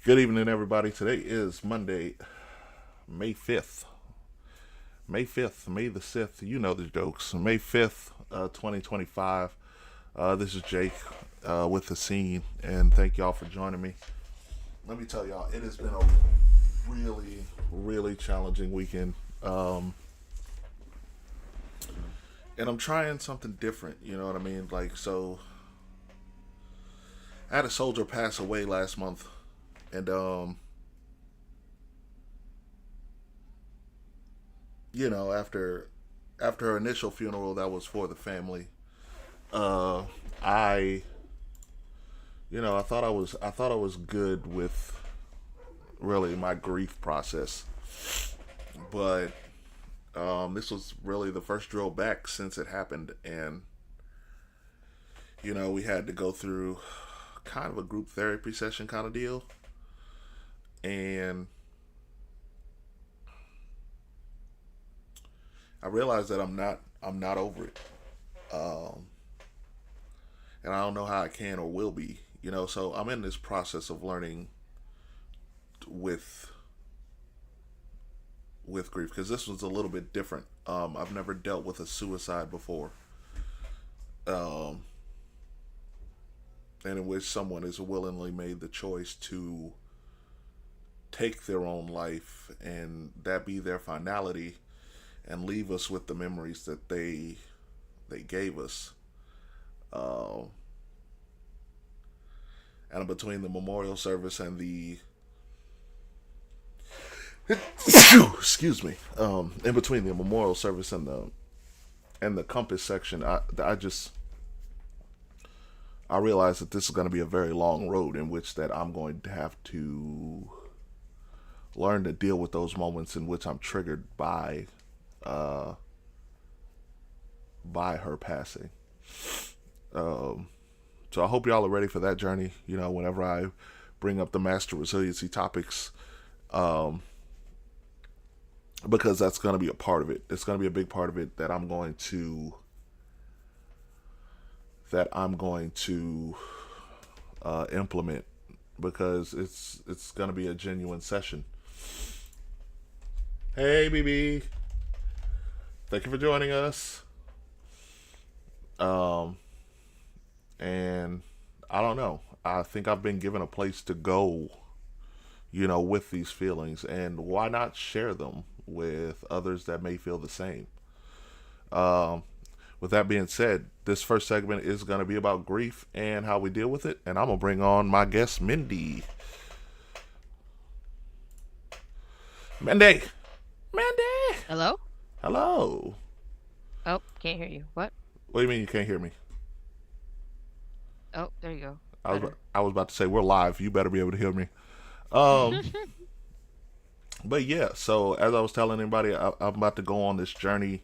Good evening, everybody. Today is Monday, May 5th. May 5th, May the 6th. You know the jokes. May 5th, 2025. This is Jake with the scene, and thank y'all for joining me. Let me tell y'all, it has been a really, really challenging weekend. And I'm trying something different, you know what I mean? I had a soldier pass away last month, and after her initial funeral that was for the family, uh, I I thought I was good with really my grief process, but this was really the first drill back since it happened, and we had to go through kind of a group therapy session kind of deal, and I realized that I'm not over it, um, and I don't know how I can or will be. So I'm in this process of learning with with grief because this was a little bit different. I've never dealt with a suicide before, um, and in which someone has willingly made the choice to take their own life and that be their finality and leave us with the memories that they gave us. Um, and between the memorial service and the excuse me, in between the memorial service and the compass section, I realize that this is going to be a very long road in which that I'm going to have to learn to deal with those moments in which I'm triggered uh, by her passing. Um, so I hope y'all are ready for that journey. Whenever I bring up the master resiliency topics, um, because that's going to be a part of it. It's going to be a big part of it that I'm going to implement because it's going to be a genuine session. Hey, BB, thank you for joining us. Um, and I don't know. I think I've been given a place to go, with these feelings, and why not share them with others that may feel the same? Um, with that being said, this first segment is going to be about grief and how we deal with it, and I'm gonna bring on my guest, Mindy. Mindy, Mindy, Hello? hello. Oh, can't hear you. What? What do you mean you can't hear me? Oh, there you go. I was Better. I was about to say we're live. You better be able to hear me. Um, but yeah. So as I was telling anybody, I'm about to go on this journey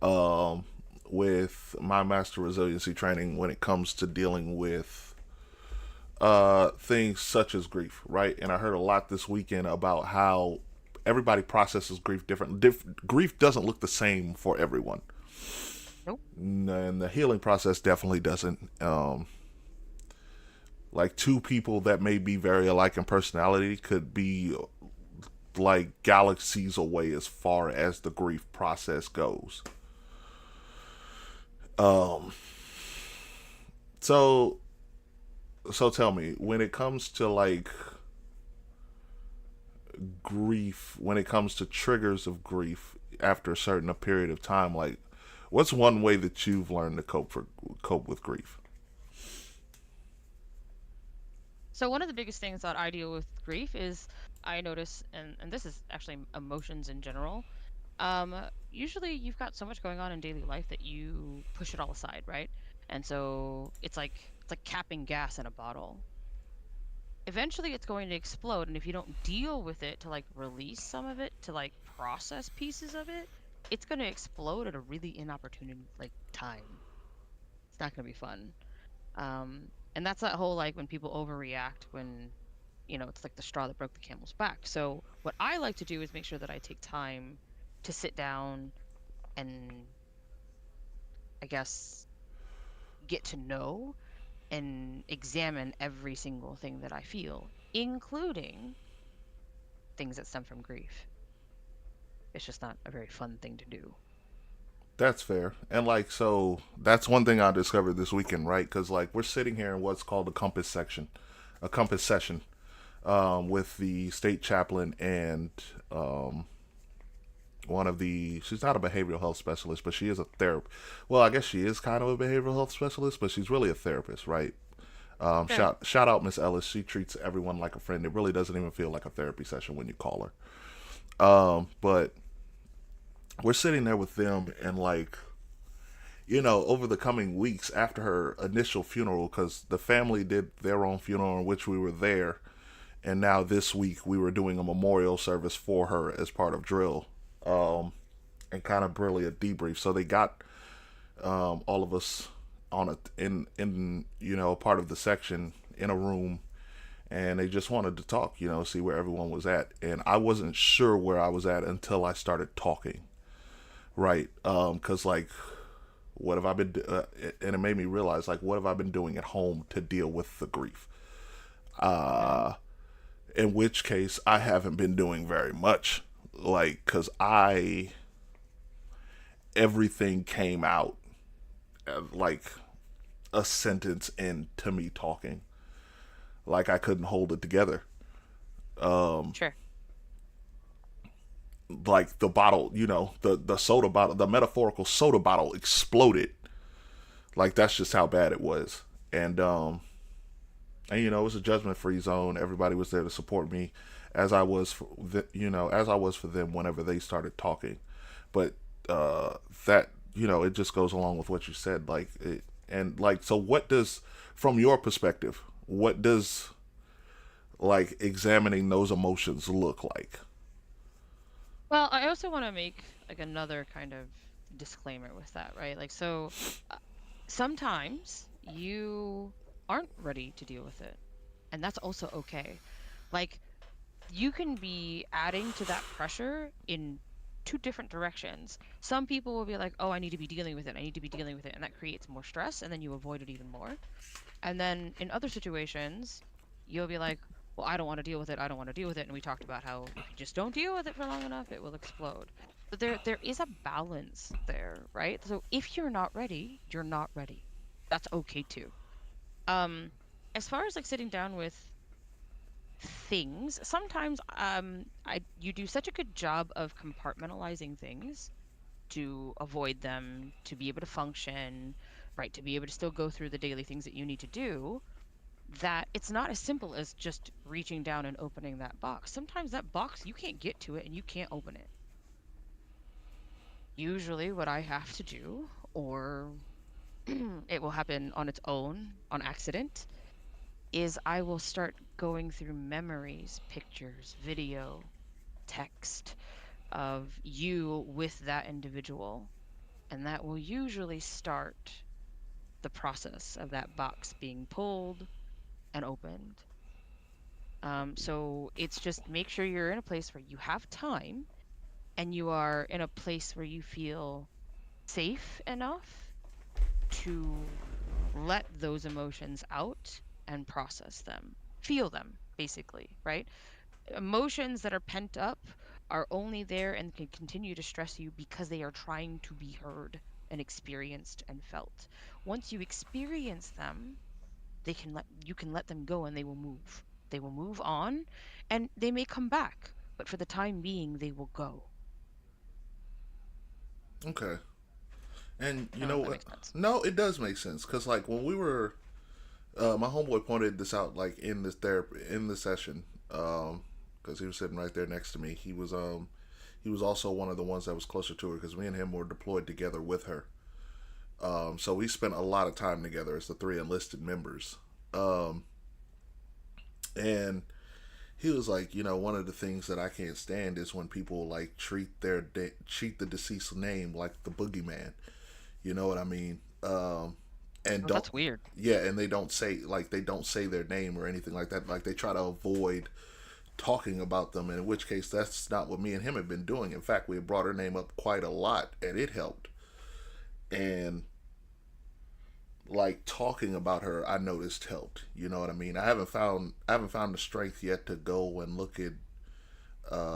um, with my master resiliency training when it comes to dealing with things such as grief, right? And I heard a lot this weekend about how everybody processes grief different. Grief doesn't look the same for everyone, Nope. and the healing process definitely doesn't. Like two people that may be very alike in personality could be like galaxies away as far as the grief process goes. Um, so so tell me, when it comes to like grief, when it comes to triggers of grief after a certain period of time, like what's one way that you've learned to cope with grief? So one of the biggest things that I deal with grief is I notice, and this is actually emotions in general. Usually you've got so much going on in daily life that you push it all aside, right? And so it's like capping gas in a bottle. Eventually it's going to explode, and if you don't deal with it to like release some of it, to like process pieces of it, it's going to explode at a really inopportune like time. It's not going to be fun. And that's that whole like when people overreact when it's like the straw that broke the camel's back. So what I like to do is make sure that I take time to sit down and I guess get to know and examine every single thing that I feel. including things that stem from grief. It's just not a very fun thing to do. That's fair. And like, so that's one thing I discovered this weekend, right? Because like we're sitting here in what's called a compass session, with the state chaplain and um, one of the. She's not a behavioral health specialist, but she is a therapist. Well, I guess she is kind of a behavioral health specialist, but she's really a therapist, right? Sure. Shout out Miss Ellis. She treats everyone like a friend. It really doesn't even feel like a therapy session when you call her. But we're sitting there with them, and like, over the coming weeks after her initial funeral, because the family did their own funeral in which we were there, and now this week we were doing a memorial service for her as part of drill, and kind of really a debrief. So they got all of us on a in part of the section in a room, and they just wanted to talk, see where everyone was at, and I wasn't sure where I was at until I started talking, right? Because like, what have I been? And it made me realize, like, what have I been doing at home to deal with the grief? Mm-hmm. In which case, I haven't been doing very much, like, because I everything came out like a sentence into me talking, like I couldn't hold it together. Sure. Like the bottle, the soda bottle, the metaphorical soda bottle exploded. Like that's just how bad it was. And it was a judgment free zone. Everybody was there to support me, as I was as I was for them whenever they started talking. But that it just goes along with what you said. Like and like, so what does, from your perspective, what does like examining those emotions look like? Well, I also want to make like another kind of disclaimer with that, right? Like, so uh, sometimes you aren't ready to deal with it, and that's also okay. Like, you can be adding to that pressure in two different directions. Some people will be like, "Oh, I need to be dealing with it. I need to be dealing with it," and that creates more stress, and then you avoid it even more. And then in other situations, you'll be like, well, I don't want to deal with it. I don't want to deal with it. And we talked about how if you just don't deal with it for long enough, it will explode. But there is a balance there, right? So if you're not ready, you're not ready. That's okay too. Um, as far as like sitting down with things, sometimes I you do such a good job of compartmentalizing things to avoid them, to be able to function, right? To be able to still go through the daily things that you need to do, that it's not as simple as just reaching down and opening that box. Sometimes that box, you can't get to it and you can't open it. Usually, what I have to do, or it will happen on its own, on accident, is I will start going through memories, pictures, video, text of you with that individual. And that will usually start the process of that box being pulled and opened. So it's just make sure you're in a place where you have time and you are in a place where you feel safe enough to let those emotions out and process them, feel them, basically, right? Emotions that are pent up are only there and can continue to stress you because they are trying to be heard and experienced and felt. Once you experience them, you can let them go and they will move. They will move on and they may come back, but for the time being they will go. Okay. And I you don't know know if that what? makes sense. No, it does make sense, because like when we were, my homeboy pointed this out, like in this therapy in the session, because he was sitting right there next to me. He was also one of the ones that was closer to her, because me and him were deployed together with her. So we spent a lot of time together as the three enlisted members. Um, and he was like, one of the things that I can't stand is when people like treat the deceased name like the boogeyman. You know what I mean? And Oh, don't that's weird. Yeah, and they don't say their name or anything like that. Like they try to avoid talking about them. And in which case, that's not what me and him have been doing. In fact, we have brought her name up quite a lot, and it helped. And like talking about her, I noticed helped. You know what I mean? I haven't found the strength yet to go and look at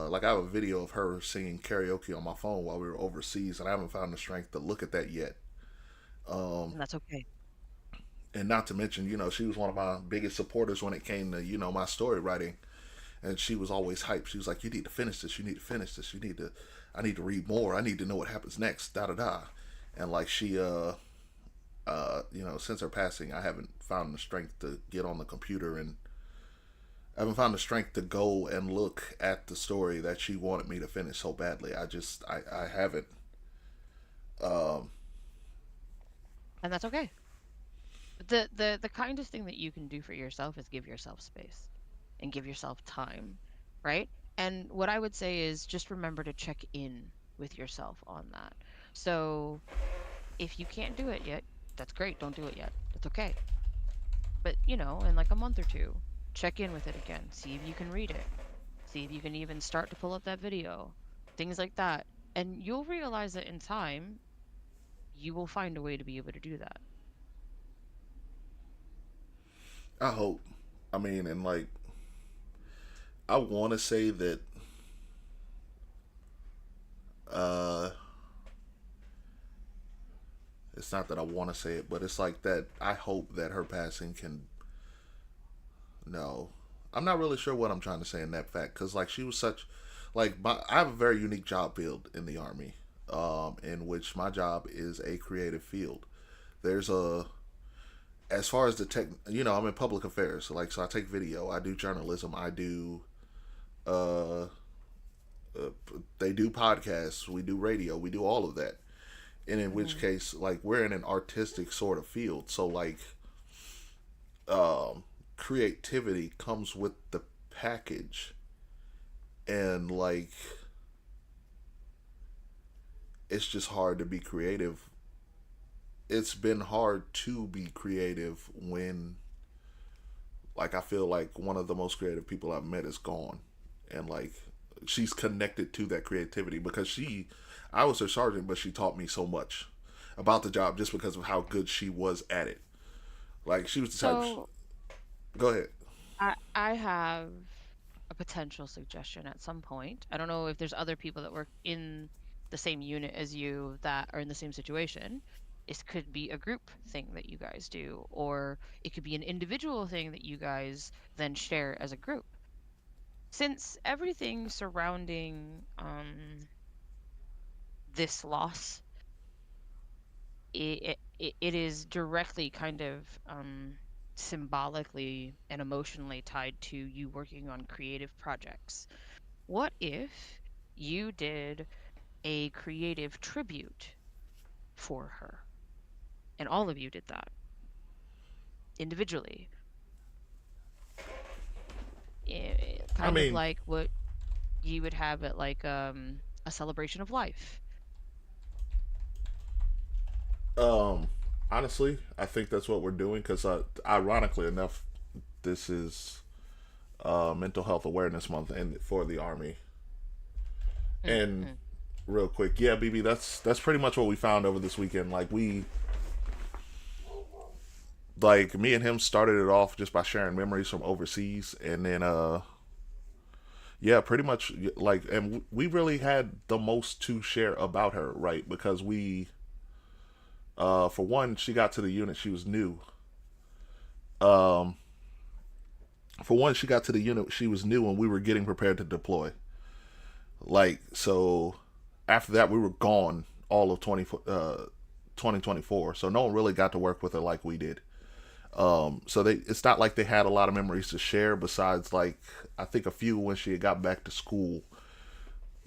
like I have a video of her singing karaoke on my phone while we were overseas, and I haven't found the strength to look at that yet. Um, And that's okay. and not to mention, she was one of my biggest supporters when it came to my story writing, and she was always hyped. She was like, "You need to finish this. You need to finish this. You need to. I need to read more. I need to know what happens next." Da da da. And like since her passing, I haven't found the strength to get on the computer, and I haven't found the strength to go and look at the story that she wanted me to finish so badly. I haven't. Um, And that's okay. The kindest thing that you can do for yourself is give yourself space and give yourself time, right? And what I would say is just remember to check in with yourself on that. So if you can't do it yet, that's great. Don't do it yet. That's okay. But, in like a month or two, check in with it again. See if you can read it. See if you can even start to pull up that video. Things like that. And you'll realize that in time, you will find a way to be able to do that. I hope. I mean, and like I want to say that uh, it's not that I want to say it, but it's like that. I hope that her passing can. No, I'm not really sure what I'm trying to say in that fact, because like she was such, I have a very unique job field in the army, in which my job is a creative field. There's a As far as the tech, I'm in public affairs, so I take video, I do journalism, I do uh, uh they do podcasts, we do radio, we do all of that. And in which Hmm. case, like, we're in an artistic sort of field, so like um creativity comes with the package, and like it's just hard to be creative. It's been hard to be creative when, like, I feel like one of the most creative people I've met is gone, and like she's connected to that creativity because I was her sergeant, but she taught me so much about the job just because of how good she was at it. Like, she was the type. So Go ahead. I have a potential suggestion at some point. I don't know if there's other people that work in the same unit as you that are in the same situation. It could be a group thing that you guys do, or it could be an individual thing that you guys then share as a group. Since everything surrounding this loss, it is directly kind of symbolically and emotionally tied to you working on creative projects. What if you did a creative tribute for her and all of you did that individually? I Kind of mean, like what you would have at like a celebration of life. um, honestly, I think that's what we're doing because, ironically enough, this is Mental Health Awareness Month and for the Army. And Mm-hmm. real quick, yeah, BB, that's pretty much what we found over this weekend. Like, me and him started it off just by sharing memories from overseas, and then yeah, pretty much, like, and we really had the most to share about her, right? Because for one, she got to the unit, she was new. Um, for one, she got to the unit, she was new, and we were getting prepared to deploy. Like, so after that, we were gone all of 2024. So no one really got to work with her like we did. So it's not like they had a lot of memories to share besides, like, I think a few when she had got back to school,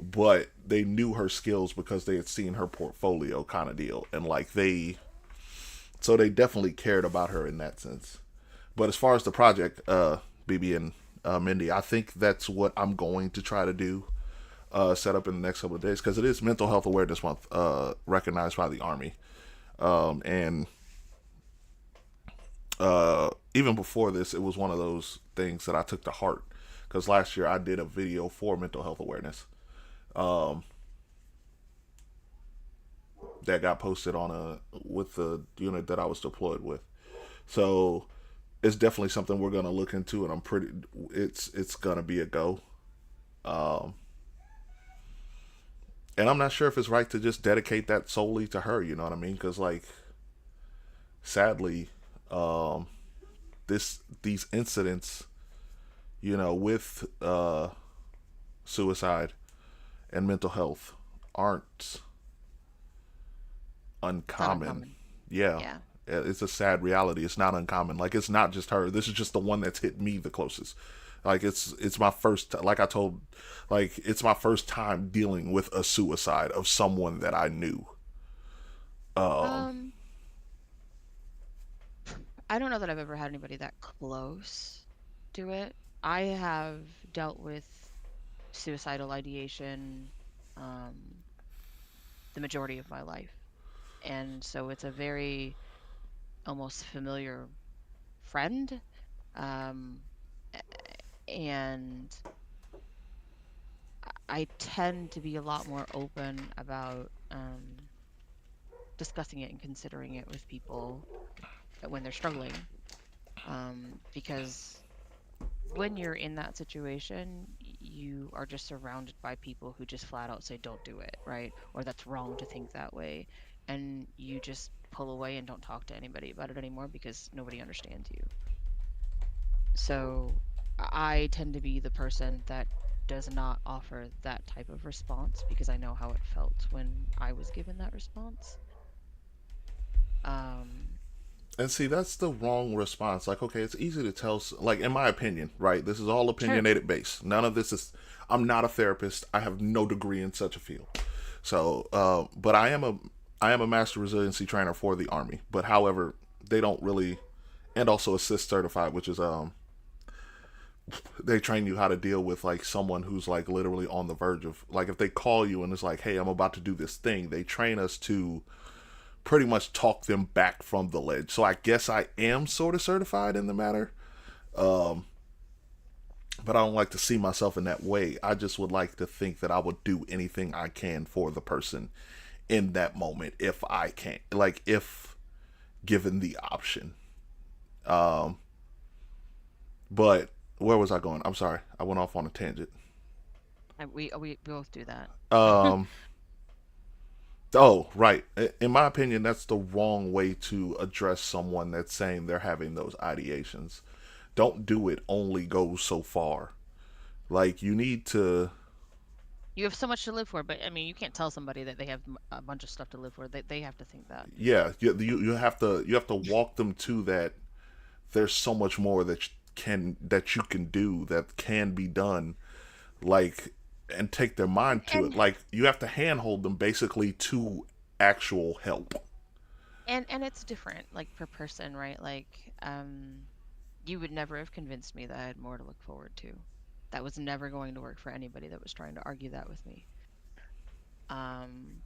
but they knew her skills because they had seen her portfolio, kind of deal. And like, so they definitely cared about her in that sense. But as far as the project, BB and Mindy, I think that's what I'm going to try to do, set up in the next couple of days, because it is Mental Health Awareness Month, recognized by the Army. And even before this, it was one of those things that I took to heart, because last year I did a video for mental health awareness. Um, that got posted on a with the unit that I was deployed with. So it's definitely something we're gonna look into, and I'm pretty. It's gonna be a go. Um, and I'm not sure if it's right to just dedicate that solely to her. You know what I mean? Because like, sadly, um, these incidents, with suicide and mental health aren't It's not uncommon. uncommon. Yeah, Yeah. it's a sad reality. It's not uncommon. Like it's not just her. This is just the one that's hit me the closest. Like it's my first. Like I told, like it's my first time dealing with a suicide of someone that I knew. Um, Um, I don't know that I've ever had anybody that close to it. I have dealt with suicidal ideation um, the majority of my life, and so it's a very almost familiar friend. Um, and I tend to be a lot more open about discussing it and considering it with people when they're struggling. Because when you're in that situation, you are just surrounded by people who just flat out say, don't do it, right? Or that's wrong to think that way. And you just pull away and don't talk to anybody about it anymore because nobody understands you. So I tend to be the person that does not offer that type of response because I know how it felt when I was given that response. Um, and see, that's the wrong response. Like, okay, it's easy to tell. Like, in my opinion, right? This is all sure. opinionated based. None of this is. I'm not a therapist. I have no degree in such a field. So, but I am a master resiliency trainer for the Army. But however, they don't really, and also assist certified, which is they train you how to deal with like someone who's like literally on the verge of like if they call you and it's like, hey, I'm about to do this thing. They train us to pretty much talk them back from the ledge. So I guess I am sort of certified in the matter. Um, but I don't like to see myself in that way. I just would like to think that I would do anything I can for the person in that moment if I can. Like if given the option. Um, but where was I going? I'm sorry. I went off on a tangent. And we both do that. Um, oh, right. In my opinion, that's the wrong way to address someone that's saying they're having those ideations. Don't do it, only go so far. Like you need to, You have so much to live for, but I mean, you can't tell somebody that they have a bunch of stuff to live for. They have to think that. yeah, you have to walk them to that. There's so much more that you can do that can be done, like, and take their mind to it. And Like you have to handhold them basically to actual help. and it's different, like per person, right? Like, you would never have convinced me that I had more to look forward to. That was never going to work for anybody that was trying to argue that with me. Um,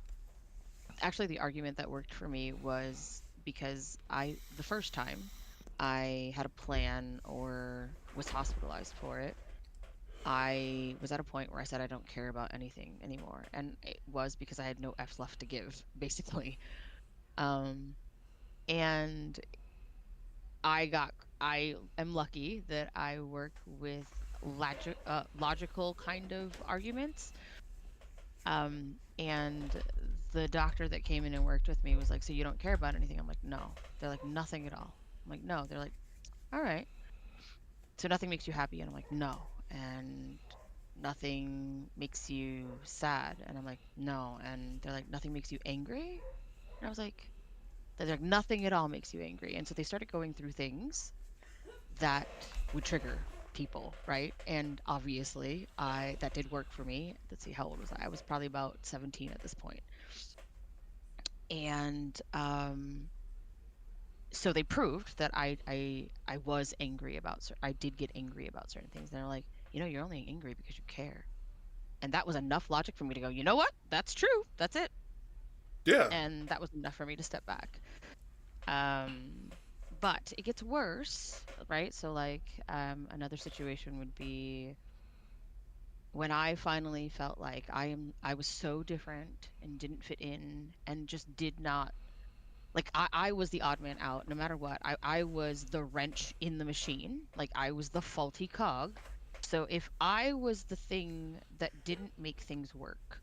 Actually, the argument that worked for me was because the first time I had a plan or was hospitalized for it, I was at a point where I said I don't care about anything anymore. And it was because I had no F's left to give, basically. Um, and I am lucky that I work with logical kind of arguments. And the doctor that came in and worked with me was like, "So you don't care about anything?" I'm like, "No." They're like, "Nothing at all." I'm like, "No." They're like, "All right. So nothing makes you happy?" And I'm like, "No." And nothing makes you sad? And I'm like, "No." And they're like, "Nothing makes you angry?" And I was like, they're like, "Nothing at all makes you angry." And so they started going through things that would trigger people, right? And obviously, I that did work for me. Let's see, how old was I? I was probably about 17 at this point. And so they proved that I was angry about I did get angry about certain things. And they're like, "You're only angry because you care." And that was enough logic for me to go, "You know what? That's true. That's it." Yeah, And that was enough for me to step back. Um, but it gets worse, right? So like another situation would be when I finally felt like I was so different and didn't fit in and just did not, like, I was the odd man out no matter what. I was the wrench in the machine. Like, I was the faulty cog. So if I was the thing that didn't make things work,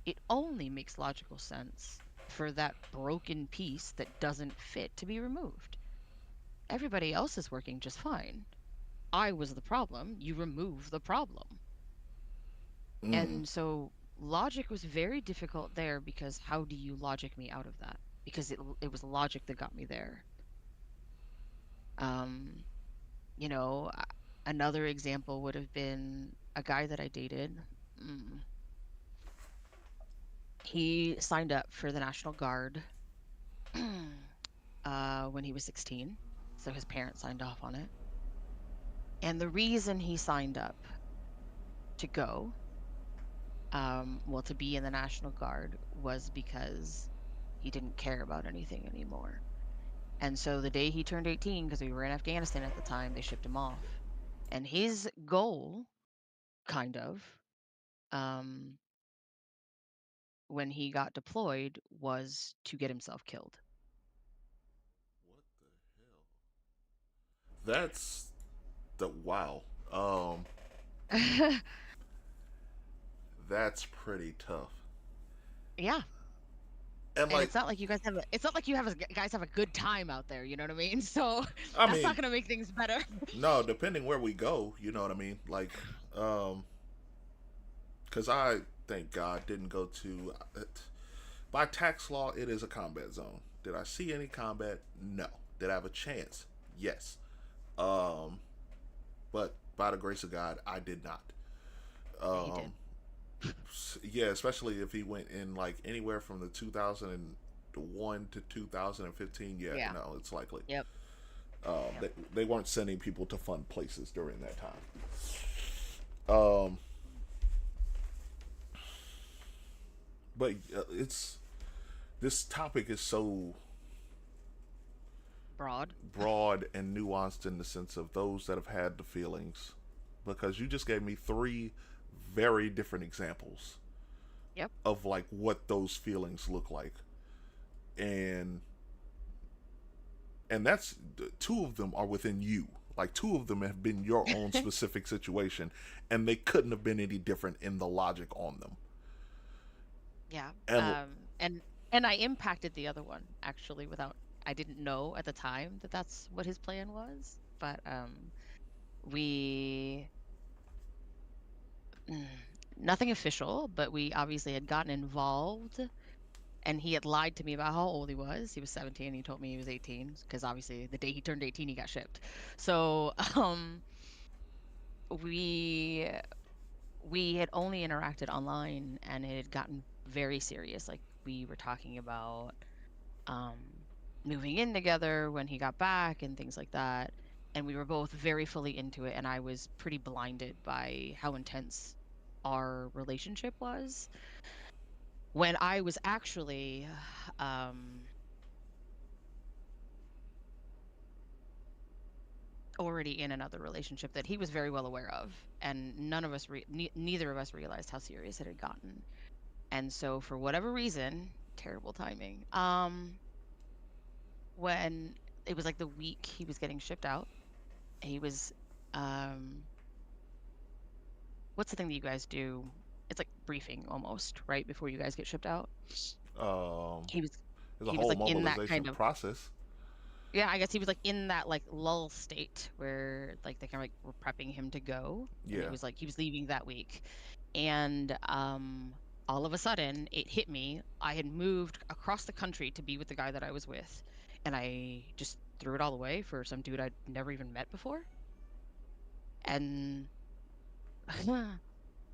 it only makes logical sense for that broken piece that doesn't fit to be removed. Everybody else is working just fine. I was the problem. You remove the problem. Mm. And so logic was very difficult there, because how do you logic me out of that? Because it was logic that got me there. Um, you know, another example would have been a guy that I dated. Mm, he signed up for the National Guard when he was 16. So his parents signed off on it. And the reason he signed up to go, well, to be in the National Guard, was because he didn't care about anything anymore. And so the day he turned 18, because we were in Afghanistan at the time, they shipped him off. And his goal, kind of, um, when he got deployed, was to get himself killed. What the hell? That's the wow. Um, that's pretty tough. Yeah. And And like, it's not like you guys have it's not like guys have a good time out there, you know what I mean? So I that's mean, not gonna make things better. no, depending where we go, you know what I mean. Like, um, because I thank God didn't go to. By tax law, it is a combat zone. Did I see any combat? No. Did I have a chance? Yes. Um, but by the grace of God, I did not. Yeah, he did. Um, yeah, especially if he went in like anywhere from the 2001 to 2015. Yeah, Yeah. no, it's likely. Yep. Yep. They weren't sending people to fun places during that time. Um, but it's this topic is so Broad. broad and nuanced in the sense of those that have had the feelings, because you just gave me three very different examples Yep. of like what those feelings look like, and that's two of them are within you. Like two of them have been your own specific situation, and they couldn't have been any different in the logic on them. Yeah. And And I impacted the other one actually without, I didn't know at the time that that's what his plan was, but we mm, nothing official, but we obviously had gotten involved, and he had lied to me about how old he was. He was 17. He told me he was 18, because obviously the day he turned 18, he got shipped. So we we had only interacted online, and it had gotten very serious. Like, we were talking about um, moving in together when he got back and things like that. And we were both very fully into it, and I was pretty blinded by how intense our relationship was, when I was actually um, already in another relationship that he was very well aware of, and none of us, neither of us realized how serious it had gotten. And so, for whatever reason, terrible timing, when it was like the week he was getting shipped out, he was, um, what's the thing that you guys do? It's like briefing almost, right? Before you guys get shipped out. um, He was there's a he was whole like in that mobilization kind of, process. yeah, I guess he was like in that like lull state where like they kind of like were prepping him to go, and it Yeah. was like he was leaving that week. And all of a sudden it hit me. I had moved across the country to be with the guy that I was with, and I just threw it all away for some dude I'd never even met before. And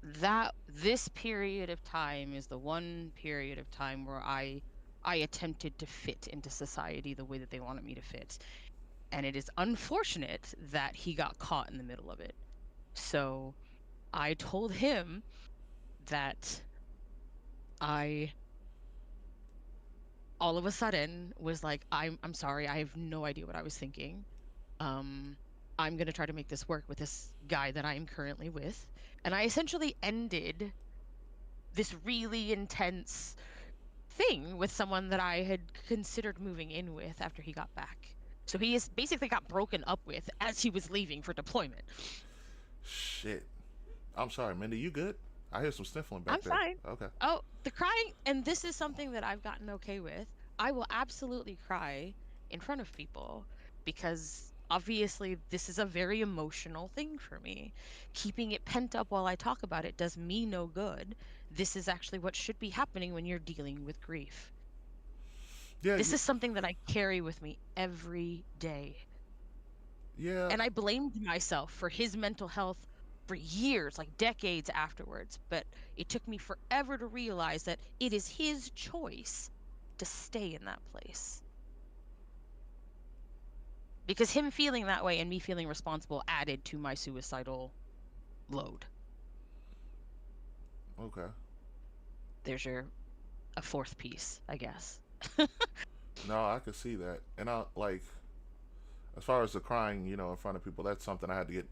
that this period of time is the one period of time where I attempted to fit into society the way that they wanted me to fit. And it is unfortunate that he got caught in the middle of it. So I told him that I all of a sudden was like, I'm sorry, I have no idea what I was thinking. Um I'm going to try to make this work with this guy that I'm currently with. And I essentially ended this really intense thing with someone that I had considered moving in with after he got back. So he is basically got broken up with as he was leaving for deployment. Shit. I'm sorry, Mindy. You good? I hear some sniffling I'm back there. fine. Okay. Oh, the crying, and this is something that I've gotten okay with. I will absolutely cry in front of people because obviously this is a very emotional thing for me. Keeping it pent up while I talk about it does me no good. This is actually what should be happening when you're dealing with grief. Yeah. This is something that I carry with me every day. Yeah. And I blamed myself for his mental health for years, like decades afterwards. But it took me forever to realize that it is his choice to stay in that place. Because him feeling that way and me feeling responsible added to my suicidal load. Okay. There's your a fourth piece, I guess. No, I could see that, and I like as far as the crying, in front of people. That's something I had to get.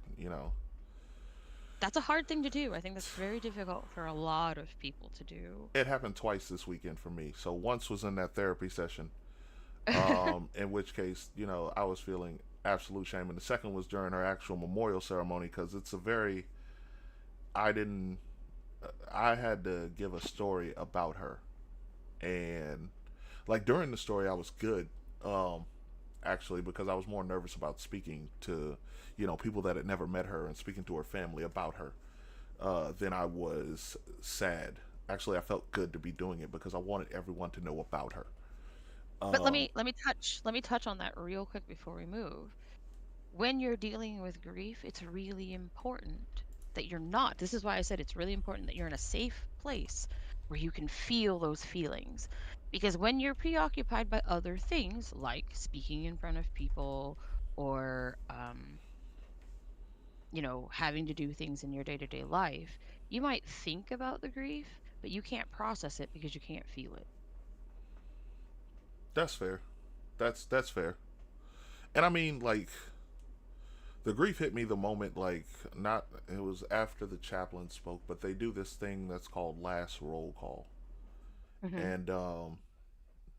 That's a hard thing to do. I think that's very difficult for a lot of people to do. It happened twice this weekend for me. So once was in that therapy session, in which case, I was feeling absolute shame, and the second was during her actual memorial ceremony because it's a very I didn't I had to give a story about her, and like during the story I was good, actually, because I was more nervous about speaking to people that had never met her and speaking to her family about her, than I was sad. Actually, I felt good to be doing it because I wanted everyone to know about her. But um let me touch on that real quick before we move. When you're dealing with grief, it's really important that you're not. This is why I said it's really important that you're in a safe place where you can feel those feelings. Because when you're preoccupied by other things, like speaking in front of people or, having to do things in your day to day life, you might think about the grief, but you can't process it because you can't feel it. that's fair. That's fair. And I mean, like, the grief hit me the moment, like, not it was after the chaplain spoke, but they do this thing that's called last roll call. Hmm. And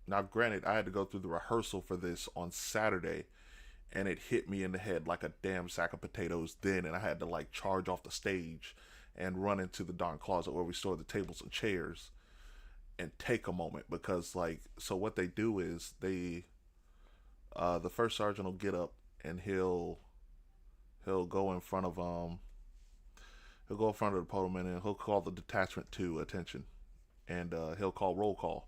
now granted, I had to go through the rehearsal for this on Saturday, and it hit me in the head like a damn sack of potatoes then, and I had to like charge off the stage and run into the darn closet where we store the tables and chairs and take a moment, because like, so what they do is the first sergeant will get up and he'll go in front of he'll go in front of the podium and he'll call the detachment to attention, and he'll call roll call,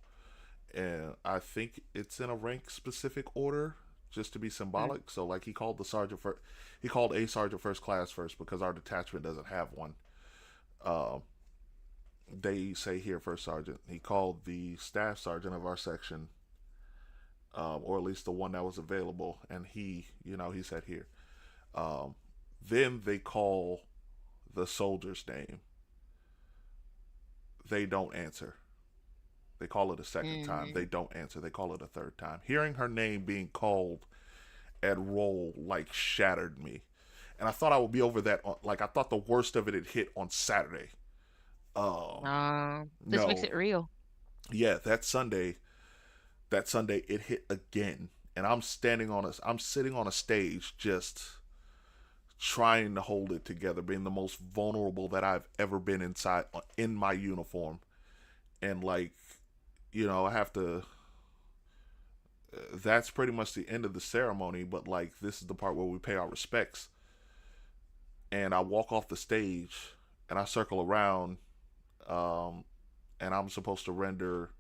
and I think it's in a rank specific order just to be Mm. symbolic. So like he called a sergeant first class first because our detachment doesn't have one. Uh, they say here first sergeant. He called the staff sergeant of our section, or at least the one that was available, and he said here. Um, then they call the soldier's name. They don't answer. They call it a second time. They Mm. don't answer. They call it a third time. Hearing her name being called at roll like shattered me, and I thought I would be over that. Like I thought the worst of it had hit on Saturday. Um, This makes no, it real. yeah, that Sunday it hit again, and I'm sitting on a stage just trying to hold it together, being the most vulnerable that I've ever been inside in my uniform, and like, I have to. That's pretty much the end of the ceremony, but like this is the part where we pay our respects, and I walk off the stage and I circle around, um, and I'm supposed to render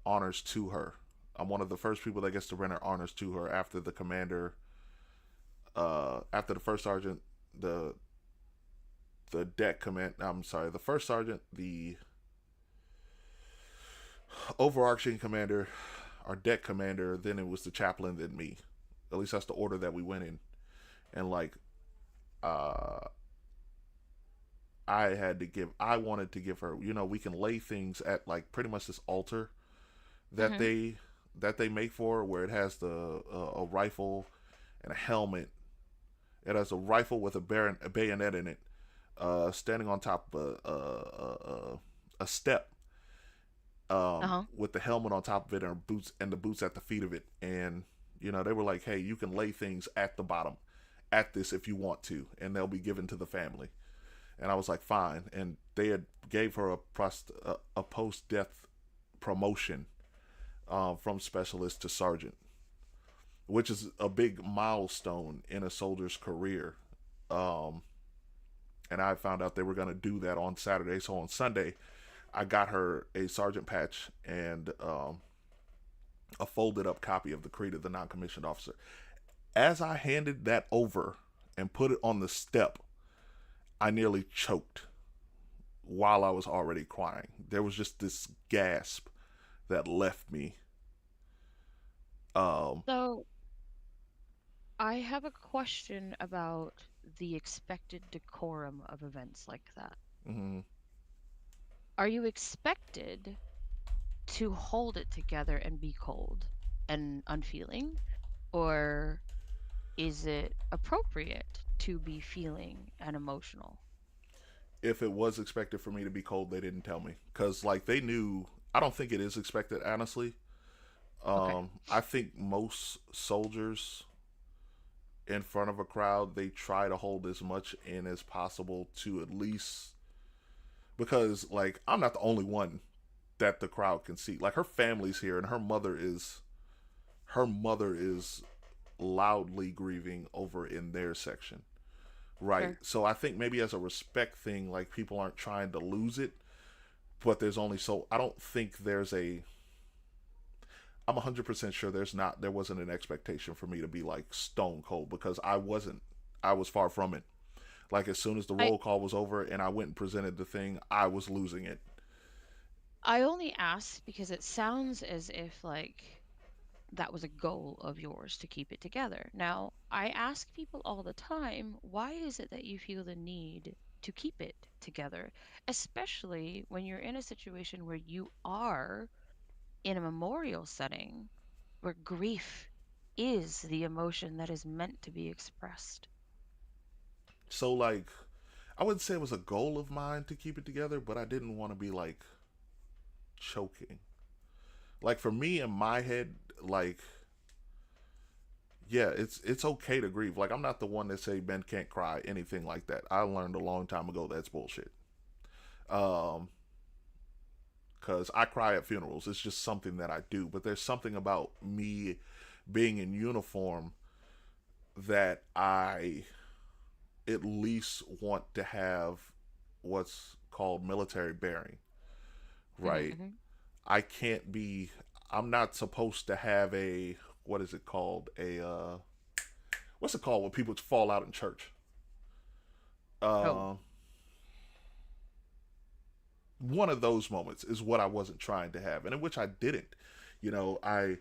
honors to her. I'm one of the first people that gets to render honors to her after the commander, after the first sergeant, the deck command. I'm sorry, the first sergeant, the overarching commander, our deck commander. Then it was the chaplain, then me. At least that's the order that we went in. And like, uh, I wanted to give her. We can lay things at like pretty much this altar that Hmm. they make for her, where it has a rifle and a helmet, It has a rifle with a bayonet in it, standing on top of a step, Uh-huh. with the helmet on top of it and boots and the boots at the feet of it. And they were like, "Hey, you can lay things at the bottom, at this if you want to, and they'll be given to the family." And I was like, "Fine." And they had gave her a post death promotion, from specialist to sergeant, which is a big milestone in a soldier's career. Um, and I found out they were going to do that on Saturday. So on Sunday, I got her a sergeant patch and a folded up copy of the Creed of the Non Commissioned Officer. As I handed that over and put it on the step, I nearly choked while I was already crying. There was just this gasp that left me. Um, So I have a question about the expected decorum of events like that. mhm. Are you expected to hold it together and be cold and unfeeling? Or is it appropriate to be feeling and emotional? If it was expected for me to be cold, they didn't tell me because like they knew. I don't think it is expected, honestly. Okay, I think most soldiers in front of a crowd, they try to hold as much in as possible to at least, because like I'm not the only one that the crowd can see. Like her family's here and her mother is loudly grieving over in their section. Right. sure. So I think maybe as a respect thing, like people aren't trying to lose it, but there's only so I don't think there's a I'm 100% sure there wasn't an expectation for me to be like stone cold because I wasn't. I was far from it. Like as soon as the I roll call was over and I went and presented the thing, I was losing it. I only ask because it sounds as if like that was a goal of yours to keep it together. Now, I ask people all the time, why is it that you feel the need to keep it together, especially when you're in a situation where you are in a memorial setting where grief is the emotion that is meant to be expressed. So like I wouldn't say it was a goal of mine to keep it together, but I didn't want to be like choking. Like for me in my head, like yeah, it's okay to grieve. Like I'm not the one that say men can't cry, anything like that. I learned a long time ago that's bullshit. Um, because I cry at funerals. It's just something that I do. But there's something about me being in uniform that I at least want to have what's called military bearing, Hmm, right? hmm. I can't be. I'm not supposed to have a what is it called? What's it called when people fall out in church? Oh, Uh, One of those moments is what I wasn't trying to have, and in which I didn't. I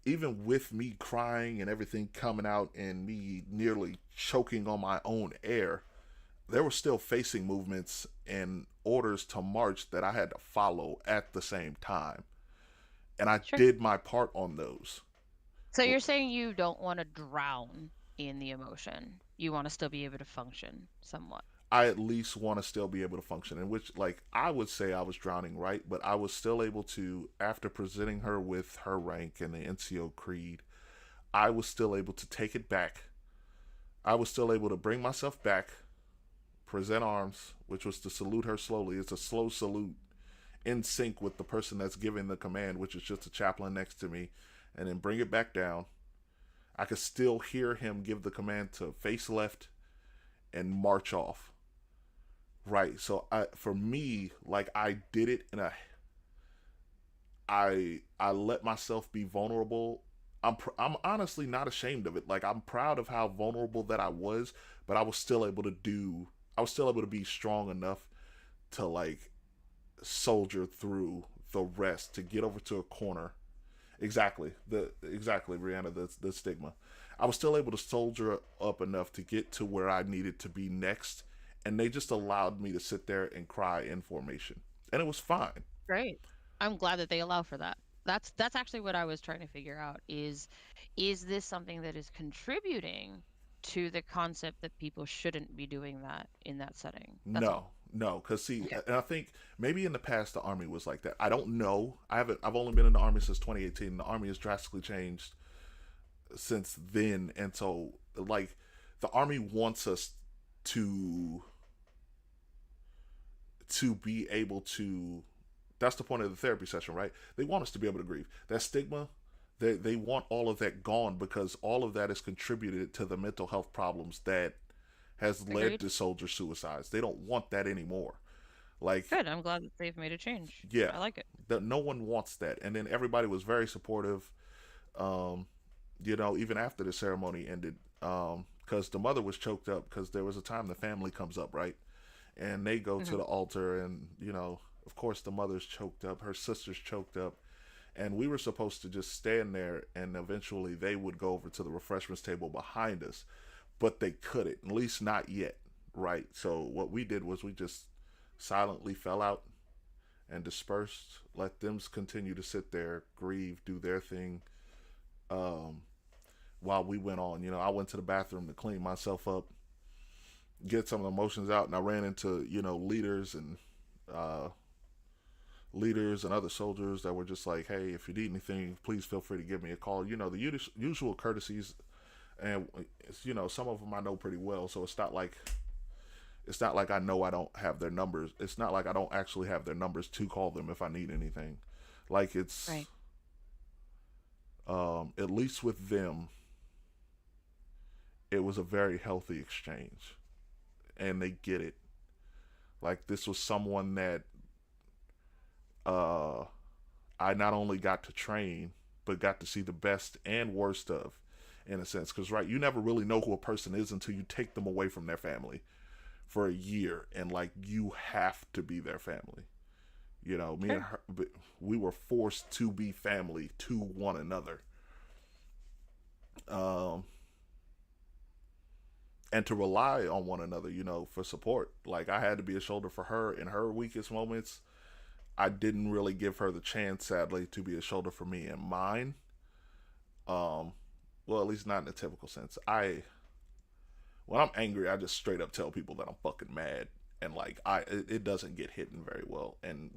even with me crying and everything coming out and me nearly choking on my own air, there were still facing movements and orders to march that I had to follow at the same time. And I sure. did my part on those. So you're saying you don't want to drown in the emotion. You want to still be able to function somewhat. I at least want to still be able to function, in which, like, I would say I was drowning, right? But I was still able to, after presenting her with her rank and the NCO creed, I was still able to take it back. I was still able to bring myself back, present arms, which was to salute her slowly. It's a slow salute in sync with the person that's giving the command, which is just a chaplain next to me, and then bring it back down. I could still hear him give the command to face left and march off. Right. So for me, like I did it in a, I let myself be vulnerable. I'm honestly not ashamed of it. Like I'm proud of how vulnerable that I was, but I was still able to be strong enough to like soldier through the rest to get over to a corner. Exactly, Rihanna, the stigma. I was still able to soldier up enough to get to where I needed to be next, and they just allowed me to sit there and cry in formation, and it was fine. Great. I'm glad that they allow for that. That's actually what I was trying to figure out is this something that is contributing to the concept that people shouldn't be doing that in that setting. That's all. No, no, because see, Okay. and I think maybe in the past the army was like that. I don't know. I haven't. I've only been in the army since 2018. The army has drastically changed since then, and so like the army wants us to be able to. That's the point of the therapy session, right? They want us to be able to grieve. That stigma, they want all of that gone because all of that has contributed to the mental health problems that has led Agreed. to soldier suicides. They don't want that anymore. Like, Good. I'm glad that they've made a change. yeah, I like it. that no one wants that. And then everybody was very supportive. Even after the ceremony ended, because the mother was choked up because there was a time the family comes up, right, and they go to Hmm. the altar, and of course the mother's choked up, her sister's choked up, and we were supposed to just stand there, and eventually they would go over to the refreshments table behind us, but they couldn't, at least not yet, right? So what we did was we just silently fell out and dispersed, let them continue to sit there, grieve, do their thing, while we went on. I went to the bathroom to clean myself up, get some of the emotions out, and I ran into uh, leaders and other soldiers that were just like, "Hey, if you need anything, please feel free to give me a call." The usual courtesies, and some of them I know pretty well, so it's not like I know I don't have their numbers. It's not like I don't actually have their numbers to call them if I need anything. Like it's Right. at least with them, it was a very healthy exchange, and they get it. Like this was someone that uh, I not only got to train, but got to see the best and worst of, in a sense. Because right, you never really know who a person is until you take them away from their family for a year, and like you have to be their family. Me and Sure. her, we were forced to be family to one another, and to rely on one another, for support. Like I had to be a shoulder for her in her weakest moments. I didn't really give her the chance, sadly, to be a shoulder for me in mine. Well, at least not in a typical sense. When I'm angry, I just straight up tell people that I'm fucking mad, and like it doesn't get hidden very well. And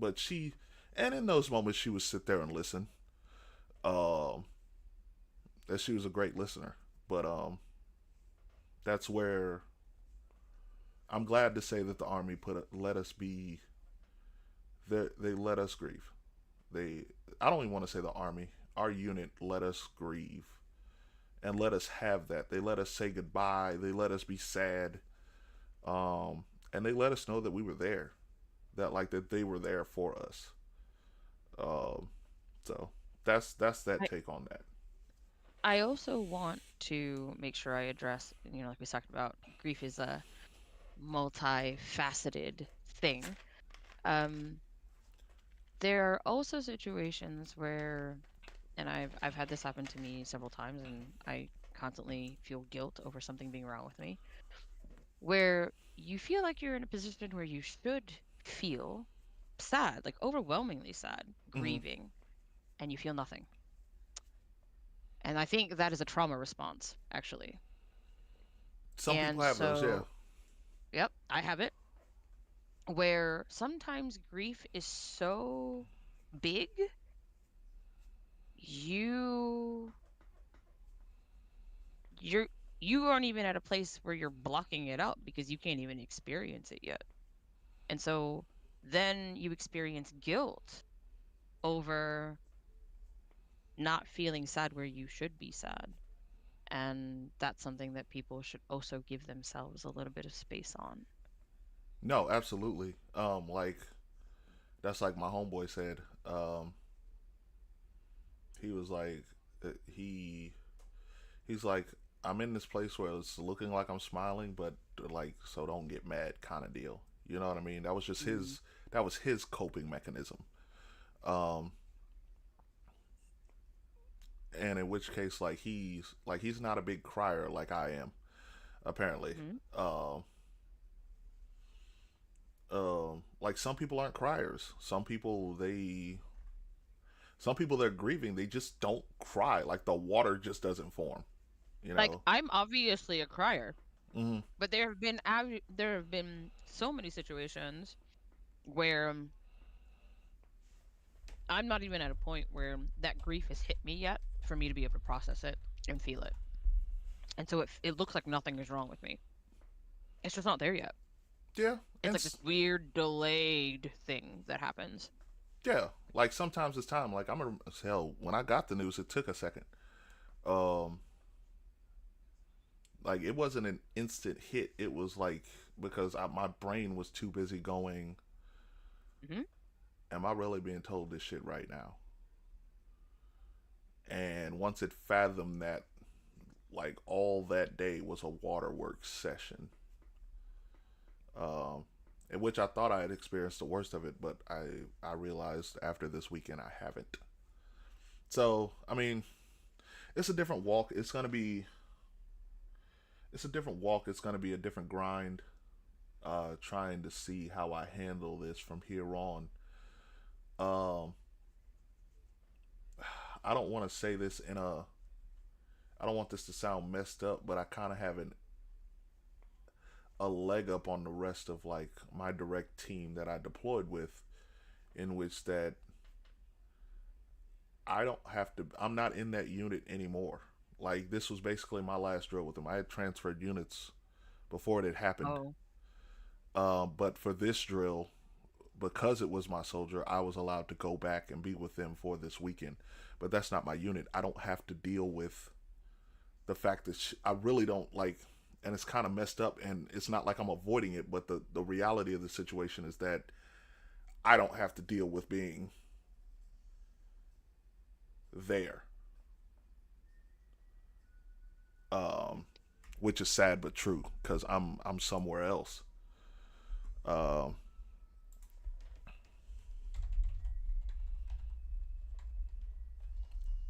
in those moments, she would sit there and listen. Um, that she was a great listener, but that's where I'm glad to say that the army let us be. They let us grieve. They I don't even want to say the army. Our unit let us grieve and let us have that. They let us say goodbye. They let us be sad. And they let us know that we were there. That they were there for us. Um, so that's that I, take on that. I also want to make sure I address, like we talked about, grief is a multifaceted thing. Um, there are also situations where, and I've had this happen to me several times, and I constantly feel guilt over something being wrong with me, where you feel like you're in a position where you should feel sad, like overwhelmingly sad, Hmm. grieving, and you feel nothing. And I think that is a trauma response, actually. Some people And have those, yeah. so, yep, I have it, where sometimes grief is so big, you you're you aren't even at a place where you're blocking it out because you can't even experience it yet. And so then you experience guilt over not feeling sad where you should be sad. And that's something that people should also give themselves a little bit of space on. No, absolutely. Like that's like my homeboy said. He was like, he's like, I'm in this place where it's looking like I'm smiling, but like, so don't get mad, kind of deal. You know what I mean? That was just Mm. his coping mechanism. Um, and in which case, he's not a big crier like I am, apparently. Hmm. Like some people aren't criers. Some people they're grieving, they just don't cry. Like the water just doesn't form. You Like, know. I'm obviously a crier, Hmm. but there have been so many situations where I'm not even at a point where that grief has hit me yet for me to be able to process it and feel it. And so it looks like nothing is wrong with me. It's just not there yet. Yeah, It's like this weird delayed thing that happens. yeah. Like sometimes it's time. Like I'm a hell. When I got the news, it took a second. Um, like it wasn't an instant hit. It was like because my brain was too busy going. Hmm. Am I really being told this shit right now? And once it fathomed that, like all that day was a waterworks session, um, in which I thought I had experienced the worst of it, but I realized after this weekend I haven't. So I mean, it's a different walk. It's a different walk. It's gonna be a different grind. Trying to see how I handle this from here on. Um, I don't want to say this in a. I don't want this to sound messed up, but I kind of have a leg up on the rest of like my direct team that I deployed with, in which that I don't have to. I'm not in that unit anymore. Like this was basically my last drill with them. I had transferred units before it had happened. Oh, But for this drill, because it was my soldier, I was allowed to go back and be with them for this weekend. But that's not my unit. I don't have to deal with the fact that I really don't like, and it's kind of messed up. And it's not like I'm avoiding it, but the reality of the situation is that I don't have to deal with being there, um, which is sad but true because I'm somewhere else. Um,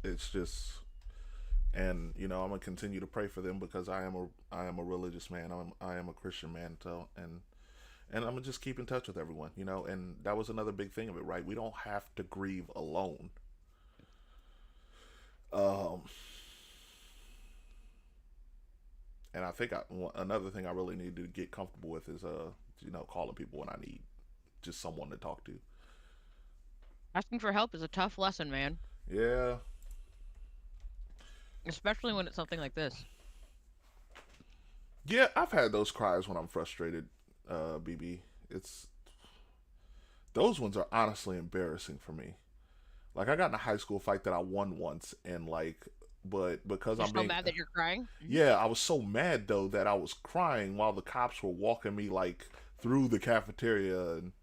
it's just, and you know I'm gonna continue to pray for them because I am a religious man. I am a Christian man. So and I'm gonna just keep in touch with everyone. You know, and that was another big thing of it, right? We don't have to grieve alone. Um, and I think another thing I really need to get comfortable with is you know calling people when I need just someone to talk to. asking for help is a tough lesson, man. Yeah, Especially when it's something like this. yeah, I've had those cries when I'm frustrated. BB, it's those ones are honestly embarrassing for me. Like I got in a high school fight that I won once, and like, but because You're I'm so being, mad that you're crying. Hmm. yeah, I was so mad though that I was crying while the cops were walking me like through the cafeteria, and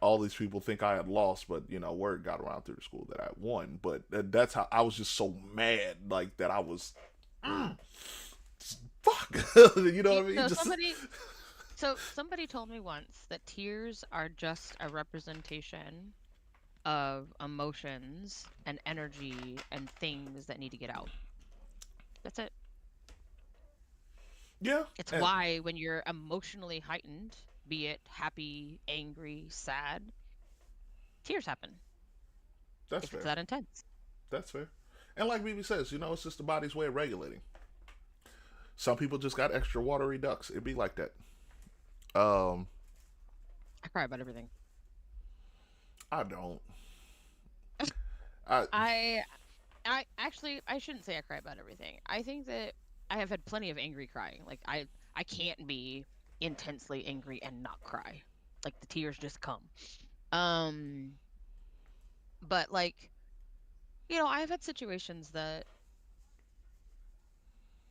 all these people think I had lost, but you know, word got around through the school that I won. But that's how I was just so mad, like that I was, fuck, you know what I mean? So Just somebody told me once that tears are just a representation of emotions and energy and things that need to get out. That's it. yeah, It's and why when you're emotionally heightened, be it happy, angry, sad, tears happen that's if it's fair. that intense. That's fair. And like BB says, you know, it's just the body's way of regulating. Some people just got extra watery ducks. It'd be like that. Um, I cry about everything. I don't. I I I actually I shouldn't say I cry about everything. I think that I have had plenty of angry crying. Like I can't be intensely angry and not cry. Like the tears just come. Um but like, I've had situations that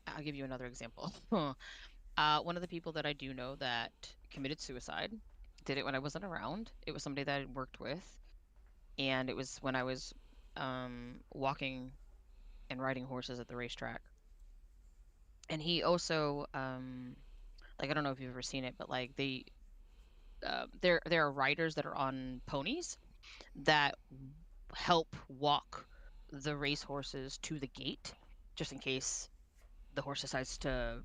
I'll give you another example. One of the people that I do know that committed suicide did it when I wasn't around. It was somebody that I worked with, and it was when I was walking and riding horses at the racetrack. And he also like, I don't know if you've ever seen it, but like there are riders that are on ponies that help walk the race horses to the gate, just in case the horse decides to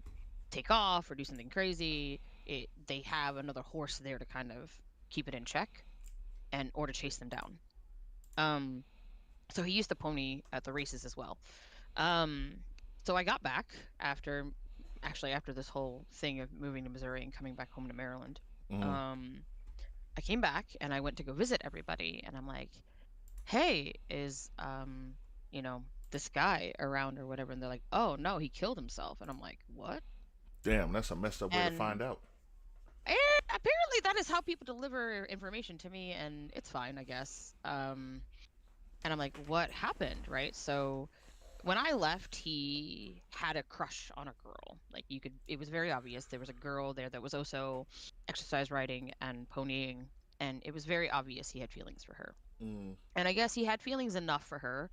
take off or do something crazy. They have another horse there to kind of keep it in check and or to chase them down. Um, so he used the pony at the races as well. Um, So I got back after this whole thing of moving to Missouri and coming back home to Maryland. Mm. Um, I came back and I went to go visit everybody, and I'm like, "Hey, is this guy around or whatever?" And they're like, "Oh no, he killed himself." And I'm like, "What?" Damn, that's a messed up way to find And out. and apparently that is how people deliver information to me, and it's fine, I guess. And I'm like, "What happened?" Right? So when I left, he had a crush on a girl. Like it was very obvious. There was a girl there that was also exercise riding and ponying, and it was very obvious he had feelings for her. Mm. And I guess he had feelings enough for her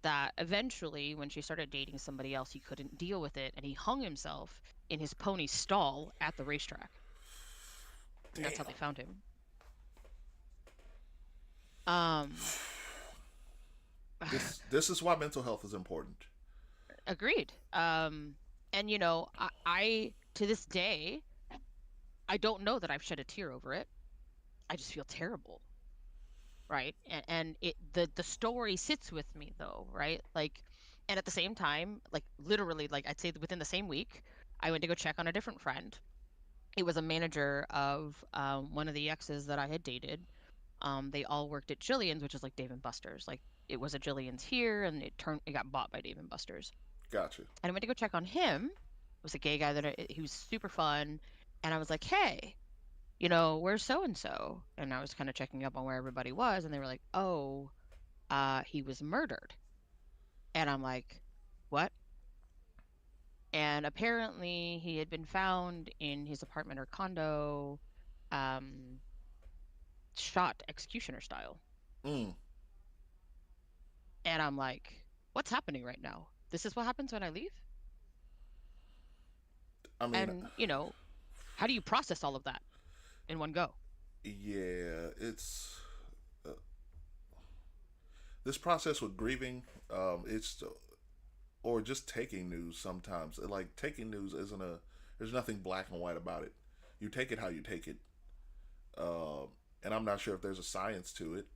that eventually, when she started dating somebody else, he couldn't deal with it, and he hung himself in his pony stall at the racetrack. And that's how Damn. they found him. Um, This is why mental health is important. agreed. And I to this day, I don't know that I've shed a tear over it. I just feel terrible, right? And the story sits with me though, right? Like, and at the same time, like literally, like I'd say within the same week, I went to go check on a different friend. It was a manager of one of the exes that I had dated. They all worked at Jillian's, which is like Dave and Buster's. Like it was a Jillian's here, and it got bought by Dave and Buster's. Gotcha. And I went to go check on him. It was a gay guy he was super fun, and I was like, hey, where's so and so? And I was kind of checking up on where everybody was, and they were like, oh, he was murdered. And I'm like, what? And apparently he had been found in his apartment or condo, um, shot executioner style. Mm. And I'm like, what's happening right now? This is what happens when I leave? I mean, And, how do you process all of that in one go? yeah, it's this process with grieving. It's or just taking news. Sometimes, like taking news isn't a. There's nothing black and white about it. You take it how you take it. And I'm not sure if there's a science to it.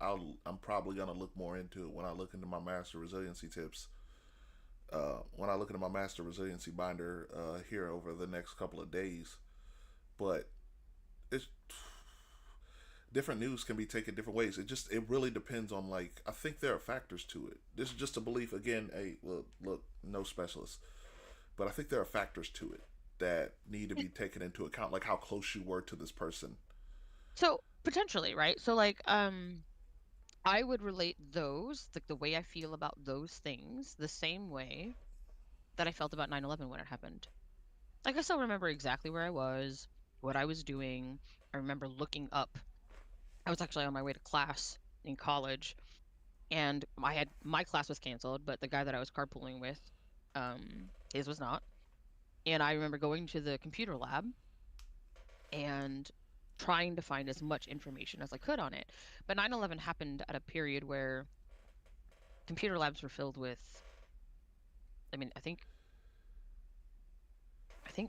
I'm probably gonna look more into it when I look into my master resiliency tips. When I look into my master resiliency binder here over the next couple of days, but it's different news can be taken different ways. It really depends on, like, I think there are factors to it. This is just a belief again. Hey, look, no specialist, but I think there are factors to it that need to be taken into account, like how close you were to this person. So potentially, right? So like, I would relate those, like the way I feel about those things, the same way that I felt about 9/11 when it happened. Like I still remember exactly where I was, what I was doing. I remember looking up. I was actually on my way to class in college, and my class was canceled, but the guy that I was carpooling with, his was not. And I remember going to the computer lab and trying to find as much information as I could on it. But 9/11 happened at a period where computer labs were filled with, I mean, I think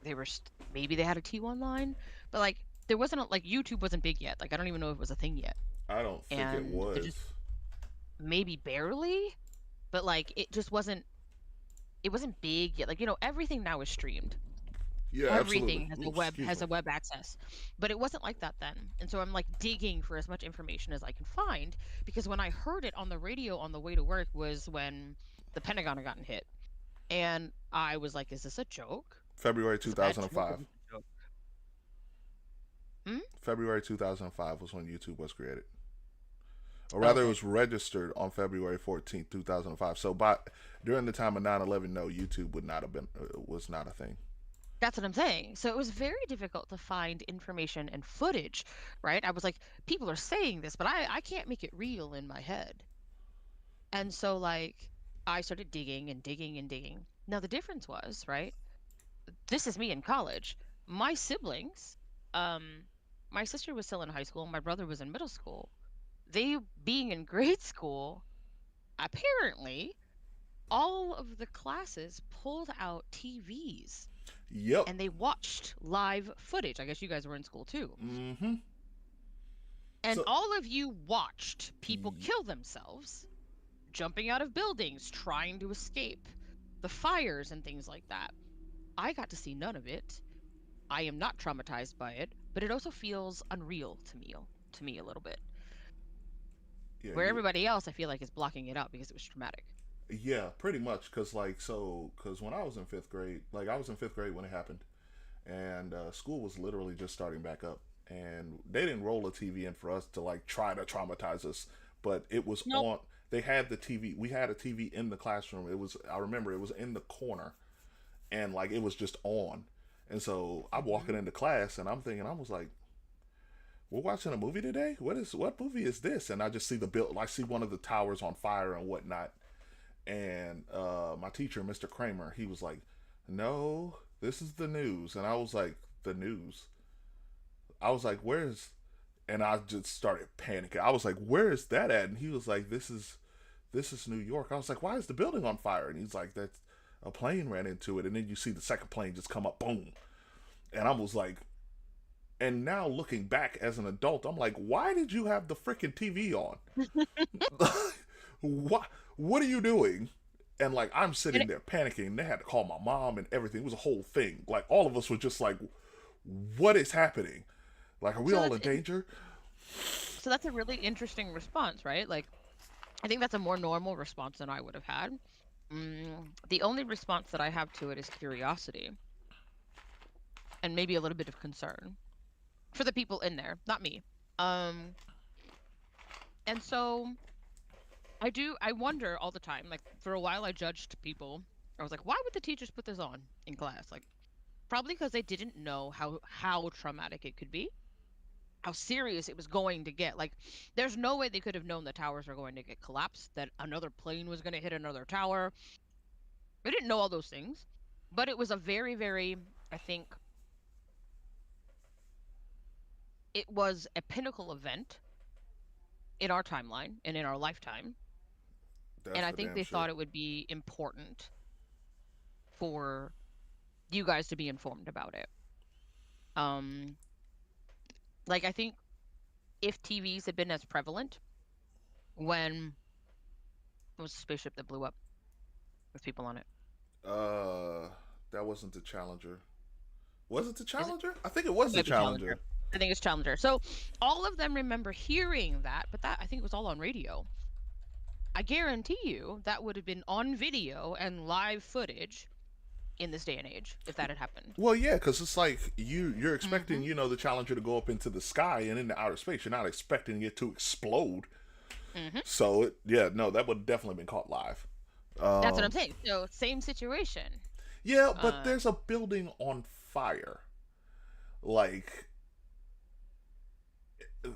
they were maybe they had a T1 line, but like there wasn't like YouTube wasn't big yet. Like I don't even know if it was a thing yet. I don't think it And there just was. maybe barely, but like it wasn't big yet. Like, everything now is streamed. Yeah, absolutely. Everything has Oops, excuse me. a web access. But it wasn't like that then. And so I'm like digging for as much information as I can find, because when I heard it on the radio on the way to work was when the Pentagon had gotten hit. And I was like, is this a joke? February Is this a bad joke or 2005. is this a joke? Hmm? February 2005 was when YouTube was created. Or Oh, rather, it okay. was registered on February 14th, 2005. So, during the time of 9/11, no, YouTube would not have been was not a thing. That's what I'm saying. So it was very difficult to find information and footage, right? I was like, people are saying this, but I can't make it real in my head. And so like I started digging and digging and digging. Now the difference was, right? This is me in college. My siblings, um, my sister was still in high school, my brother was in middle school. They being in grade school, apparently all of the classes pulled out TVs Yep. and they watched live footage. I guess you guys were in school too. Mm-hmm. And So, all of you watched people kill themselves, jumping out of buildings, trying to escape. the fires and things like that. I got to see none of it. I am not traumatized by it, but it also feels unreal to me a little bit. Yeah, Where you. everybody else I feel like is blocking it out because it was traumatic. Yeah, pretty much. Cause like so, cause when I was in fifth grade, like I was in fifth grade when it happened, and school was literally just starting back up, and they didn't roll a TV in for us to like try to traumatize us, but it was Nope. on. They had the TV. We had a TV in the classroom. It was. I remember it was in the corner, and like it was just on. And so I'm Hmm. walking into class, and I'm thinking, I was like, "We're watching a movie today. What movie is this?" And I just see the bill. I see one of the towers on fire and whatnot. And my teacher, Mr. Kramer, he was like, "No, this is the news." And I was like, "The news?" I was like, "Where's?" And I just started panicking. I was like, "Where is that at?" And he was like, "This is New York." I was like, "Why is the building on fire?" And he's like, "That's a plane ran into it." And then you see the second plane just come up, boom. And I was like, and now looking back as an adult, I'm like, "Why did you have the freaking TV on? what What are you doing?" And like I'm And sitting there panicking. They had to call my mom and everything. It was a whole thing. Like all of us were just like, "What is happening? Like, are we so all in danger?" that's a really interesting response, right? Like I think that's a more normal response than I would have had. The only response that I have to it is curiosity and maybe a little bit of concern for the people in there, not me. Um, and so I wonder all the time. Like for a while, I judged people. I was like, why would the teachers put this on in class? Like probably because they didn't know how traumatic it could be, how serious it was going to get. Like there's no way they could have known the towers were going to get collapsed, that another plane was going to hit another tower. They didn't know all those things, but it was a very, very, I think it was a pinnacle event in our timeline and in our lifetime. That's And I for think damn they sure. thought it would be important for you guys to be informed about it. Um, like I think if TVs had been as prevalent when it was a spaceship that blew up with people on it. Uh, that wasn't the Challenger. Was it the Is it? Challenger? I think it It was the might be Challenger. Challenger. I think it's Challenger. So all of them remember hearing that, but that I think it was all on radio. I guarantee you that would have been on video and live footage in this day and age if that had happened. Well, yeah, because it's like you're expecting Hmm. the Challenger to go up into the sky and into outer space. You're not expecting it to explode. Hmm. So yeah, no, that would have definitely been caught live. That's what I'm Um, saying. So same situation. yeah, but Uh, there's a building on fire. Like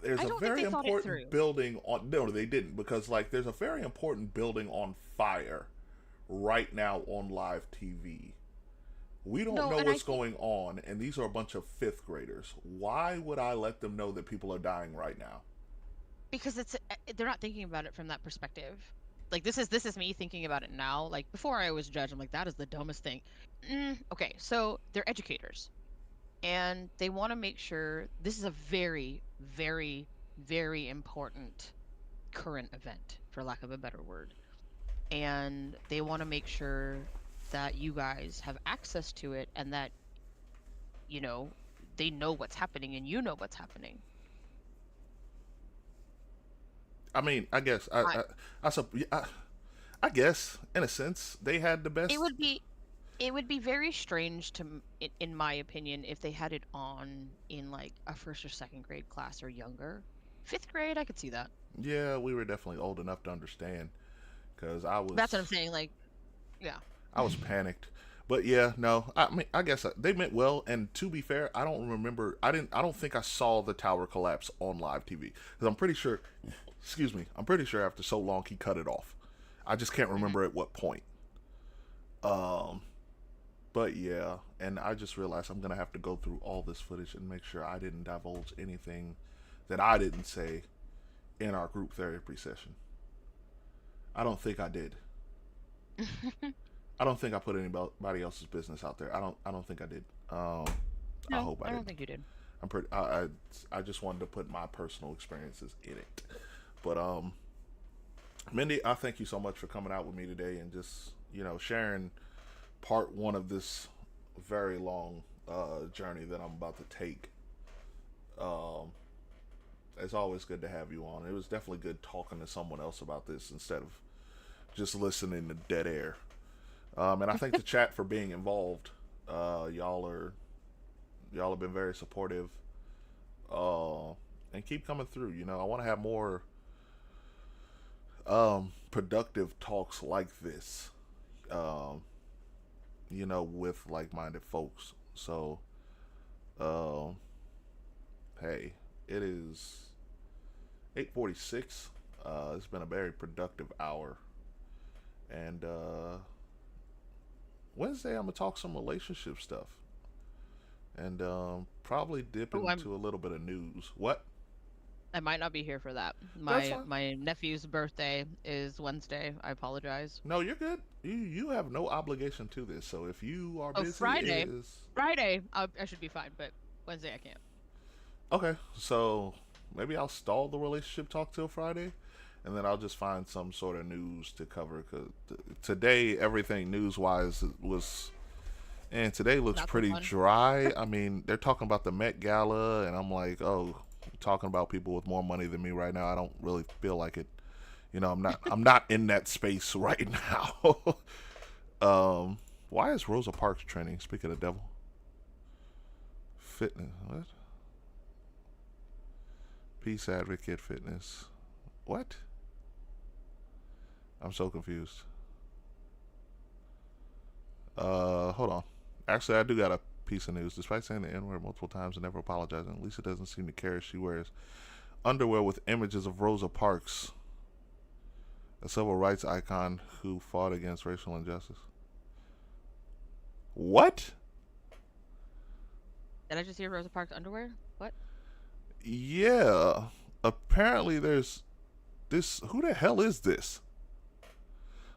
there's I a don't think very they thought it important through. building on. No, they didn't because like there's a very important building on fire right now on live TV. We don't No, know and I what's think going on, and these are a bunch of fifth graders. Why would I let them know that people are dying right now? because they're not thinking about it from that perspective. Like this is me thinking about it now. Like before I was judged, I'm like that is the dumbest thing. Okay, so they're educators and they want to make sure this is a very, very, very important current event, for lack of a better word. And they want to make sure that you guys have access to it and that, you know, they know what's happening and you know what's happening. I mean, I guess I I guess in a sense they had the it best. would be it would be very strange in my opinion if they had it on in like a first or second grade class or younger. Fifth grade, I could see that. Yeah, we were definitely old enough to understand because That's what I'm saying. Like, yeah. I was panicked. But yeah, no, I mean, I guess they meant well. And to be fair, I don't remember. I don't think I saw the tower collapse on live TV because I'm pretty sure. Excuse me. I'm pretty sure after so long he cut it off. I just can't Hmm. remember at what point. Um, but yeah, and I just realized I'm gonna have to go through all this footage and make sure I didn't divulge anything that I didn't say in our group therapy session. I don't think I did. I don't think I put anybody else's business out there. I don't think I did. I No, hope I I don't didn't. think you did. I'm pretty. I just wanted to put my personal experiences in it. But Mindy, I thank you so much for coming out with me today and just sharing part one of this very long journey that I'm about to take. Um, it's always good to have you on. It was definitely good talking to someone else about this instead of just listening to dead air. And I thank the chat for being involved. Y'all have been very supportive, uh, and keep coming through. You know, I want to have more productive talks like this. Um, you know, with like-minded folks. So, um, hey, it is 8:46. It's been a very productive hour, and Wednesday I'm gonna talk some relationship stuff, and probably dip Oh, into a little bit of news. What? I might not be here for that. That's My fine. my nephew's birthday is Wednesday. I apologize. No, you're good. You have no obligation to this. So if you are Oh, busy, it Friday. is Friday, I should be fine, but Wednesday I can't. okay. So maybe I'll stall the relationship talk till Friday, and then I'll just find some sort of news to cover. Cause today everything news wise was, and today looks Not so pretty fun. dry. I mean, they're talking about the Met Gala, and I'm like, oh, talking about people with more money than me right now. I don't really feel like it. You know, I'm not in that space right now. Why is Rosa Parks trending? Speaking of the devil, fitness. What? Peace advocate fitness. What? I'm so confused. Hold on. Actually, I do got a piece of news. Despite saying the N word multiple times and never apologizing, Lisa doesn't seem to care if she wears underwear with images of Rosa Parks, a civil rights icon who fought against racial injustice. What? Did I just hear Rosa Parks underwear? What? Yeah. Apparently, there's this. Who the hell is this?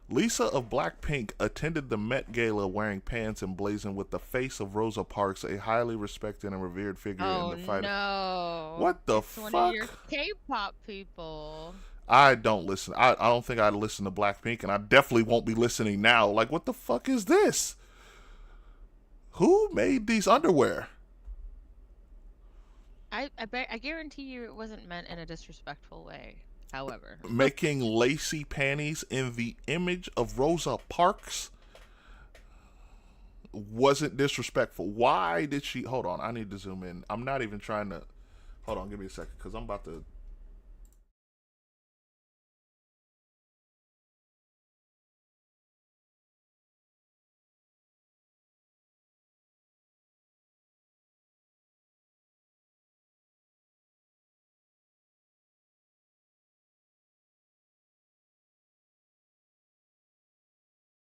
Lisa of Blackpink attended the Met Gala wearing pants emblazoned with the face of Rosa Parks, a highly respected and revered figure in Oh the fight. no. What the It's one of your fuck? K-pop people. I don't listen. I don't think I'd listen to Blackpink, and I definitely won't be listening now. Like, what the fuck is this? Who made these underwear? I guarantee you it wasn't meant in a disrespectful way. However. Making lacy panties in the image of Rosa Parks wasn't disrespectful. Why did she? Hold on, I need to zoom in. I'm not even trying to. Hold on, give me a second, because I'm about to.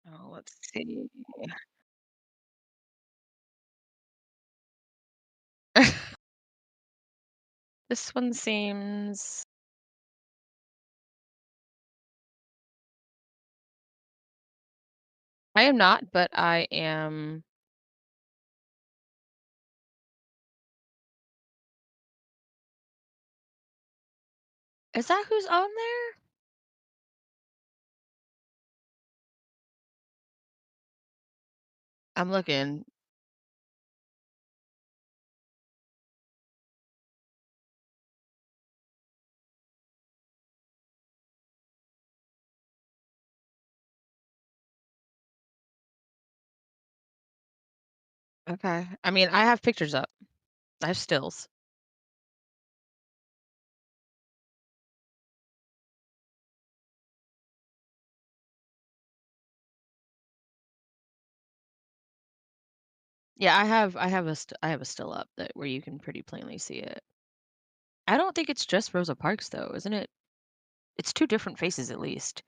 Oh, let's see. This one seems. I am not, but I am. Is that who's on there? I'm looking. Okay. I mean, I have pictures up. I have stills. Yeah, I have a still up that where you can pretty plainly see it. I don't think it's just Rosa Parks though, isn't it? It's two different faces at least.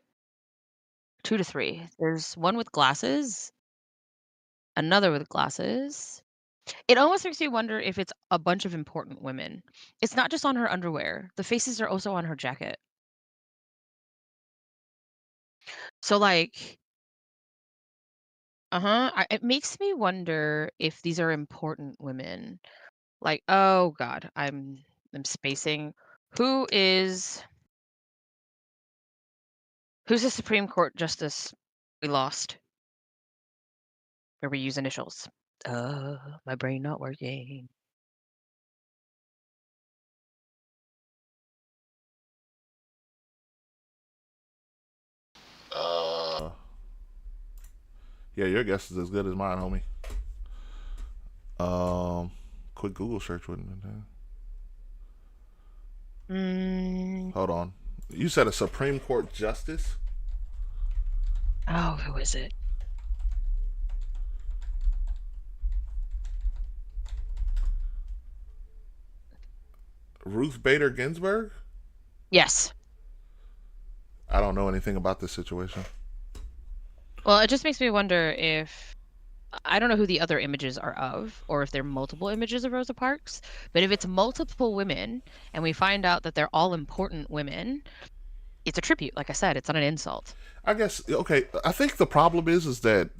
2 to 3. There's one with glasses, another with glasses. It almost makes me wonder if it's a bunch of important women. It's not just on her underwear. The faces are also on her jacket. So like, uh-huh, it makes me wonder if these are important women. Like, oh god, I'm spacing. Who is who's the Supreme Court justice we lost? where we use initials. My brain not working. Uh, yeah, your guess is as good as mine, homie. Um, quick Google search wouldn't it? Mm, Hold on. You said a Supreme Court justice? oh, who is it? Ruth Bader Ginsburg? Yes. I don't know anything about this situation. Well, it just makes me wonder if I don't know who the other images are of, or if they're multiple images of Rosa Parks. But if it's multiple women, and we find out that they're all important women, it's a tribute. Like I said, it's not an insult. I guess okay. I think the problem is that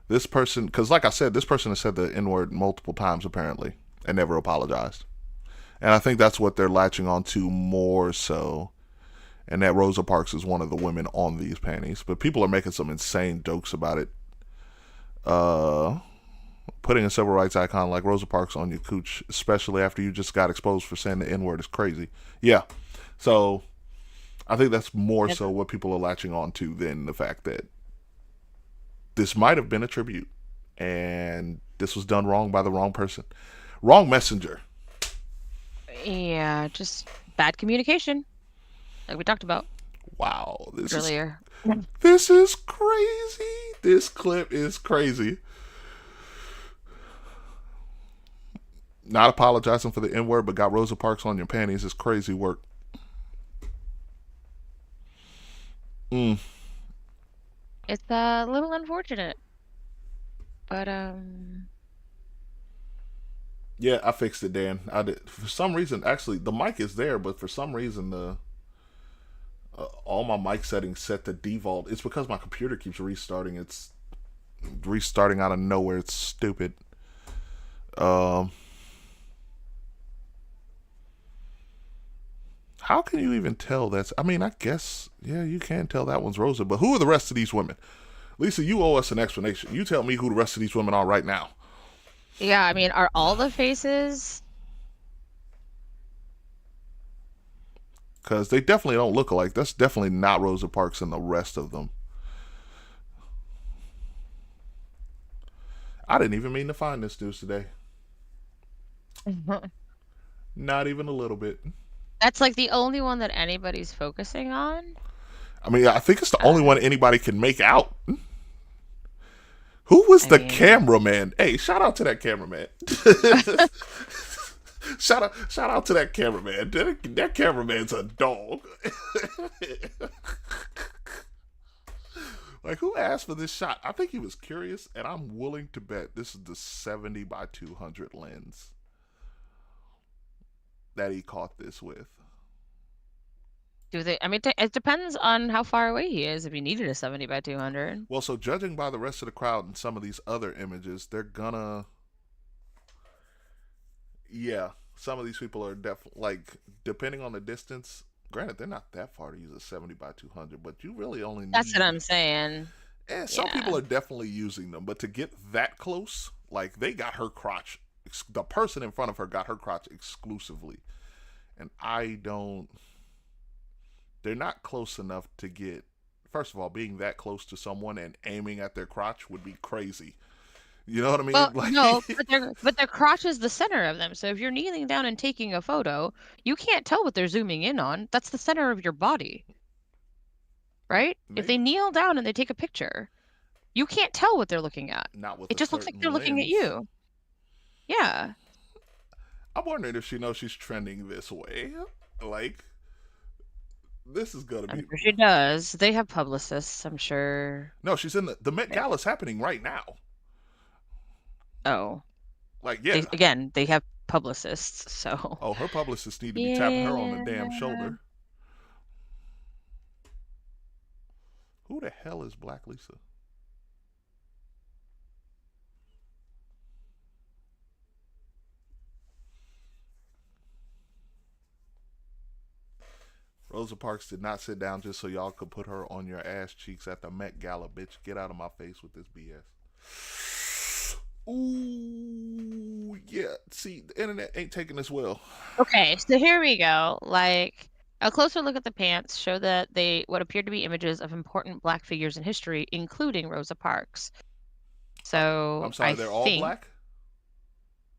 this person, because like I said, this person has said the N word multiple times apparently and never apologized, and I think that's what they're latching on to more so. And that Rosa Parks is one of the women on these panties, but people are making some insane jokes about it. Uh, Putting a civil rights icon like Rosa Parks on your cooch, especially after you just got exposed for saying the N word, is crazy. Yeah, so I think that's more Yep. so what people are latching on to than the fact that this might have been a tribute and this was done wrong by the wrong person. Wrong messenger. Yeah, just bad communication, like we talked about Wow, earlier. this is crazy. This clip is crazy. Not apologizing for the N word, but got Rosa Parks on your panties is crazy work. Mm. It's a little unfortunate, but Yeah, I fixed it, Dan. I did. For some reason, actually, the mic is there, but for some reason, the all my mic settings set to default. It's because my computer keeps restarting. It's restarting out of nowhere. It's stupid. Um, how can you even tell that's? I mean, I guess yeah, you can tell that one's Rosa. But who are the rest of these women? Lisa, you owe us an explanation. You tell me who the rest of these women are right now. yeah, I mean, are all the faces? Because they definitely don't look alike. That's definitely not Rosa Parks and the rest of them. I didn't even mean to find this news today. Not even a little bit. That's like the only one that anybody's focusing on. I mean, I think it's the only Uh, one anybody can make out. Who was I the mean, cameraman? Hey, shout out to that cameraman. shout out to that cameraman. That cameraman's a dog. Like, who asked for this shot? I think he was curious, and I'm willing to bet this is the 70 by 200 lens that he caught this with. do they? I mean, it depends on how far away he is. If he needed a 70 by 200. Well, so judging by the rest of the crowd and some of these other images, they're gonna, yeah, some of these people are definitely, like, depending on the distance, granted, they're not that far to use a 70 by 200, but you really only That's what need, I'm saying. and some people Yeah. are definitely using them, but to get that close, like, they got her crotch, the person in front of her got her crotch exclusively. And I don't, they're not close enough to get, first of all, being that close to someone and aiming at their crotch would be crazy. You know what I Well, mean? Like, no, but their crotch is the center of them. So if you're kneeling down and taking a photo, you can't tell what they're zooming in on. That's the center of your body, right? If maybe they kneel down and they take a picture, you can't tell what they're looking at. not with It a just looks like certain they're looking at lens. you. Yeah. I'm wondering if she knows she's trending this way. Like, this is gonna I'm be. sure she does. They have publicists, I'm sure. No, she's in the Met Yeah. Gala's happening right now. Oh, Like, yeah. they have publicists, so Oh, her publicists need to be tapping her on the damn yeah. shoulder. Who the hell is Black Lisa? Rosa Parks did not sit down just so y'all could put her on your ass cheeks at the Met Gala, bitch. Get out of my face with this BS. Ooh, yeah. See, the internet ain't taking this well. Okay, so here we go. Like a closer look at the pants show that they what appeared to be images of important black figures in history, including Rosa Parks. So I'm I sorry, they're all think black?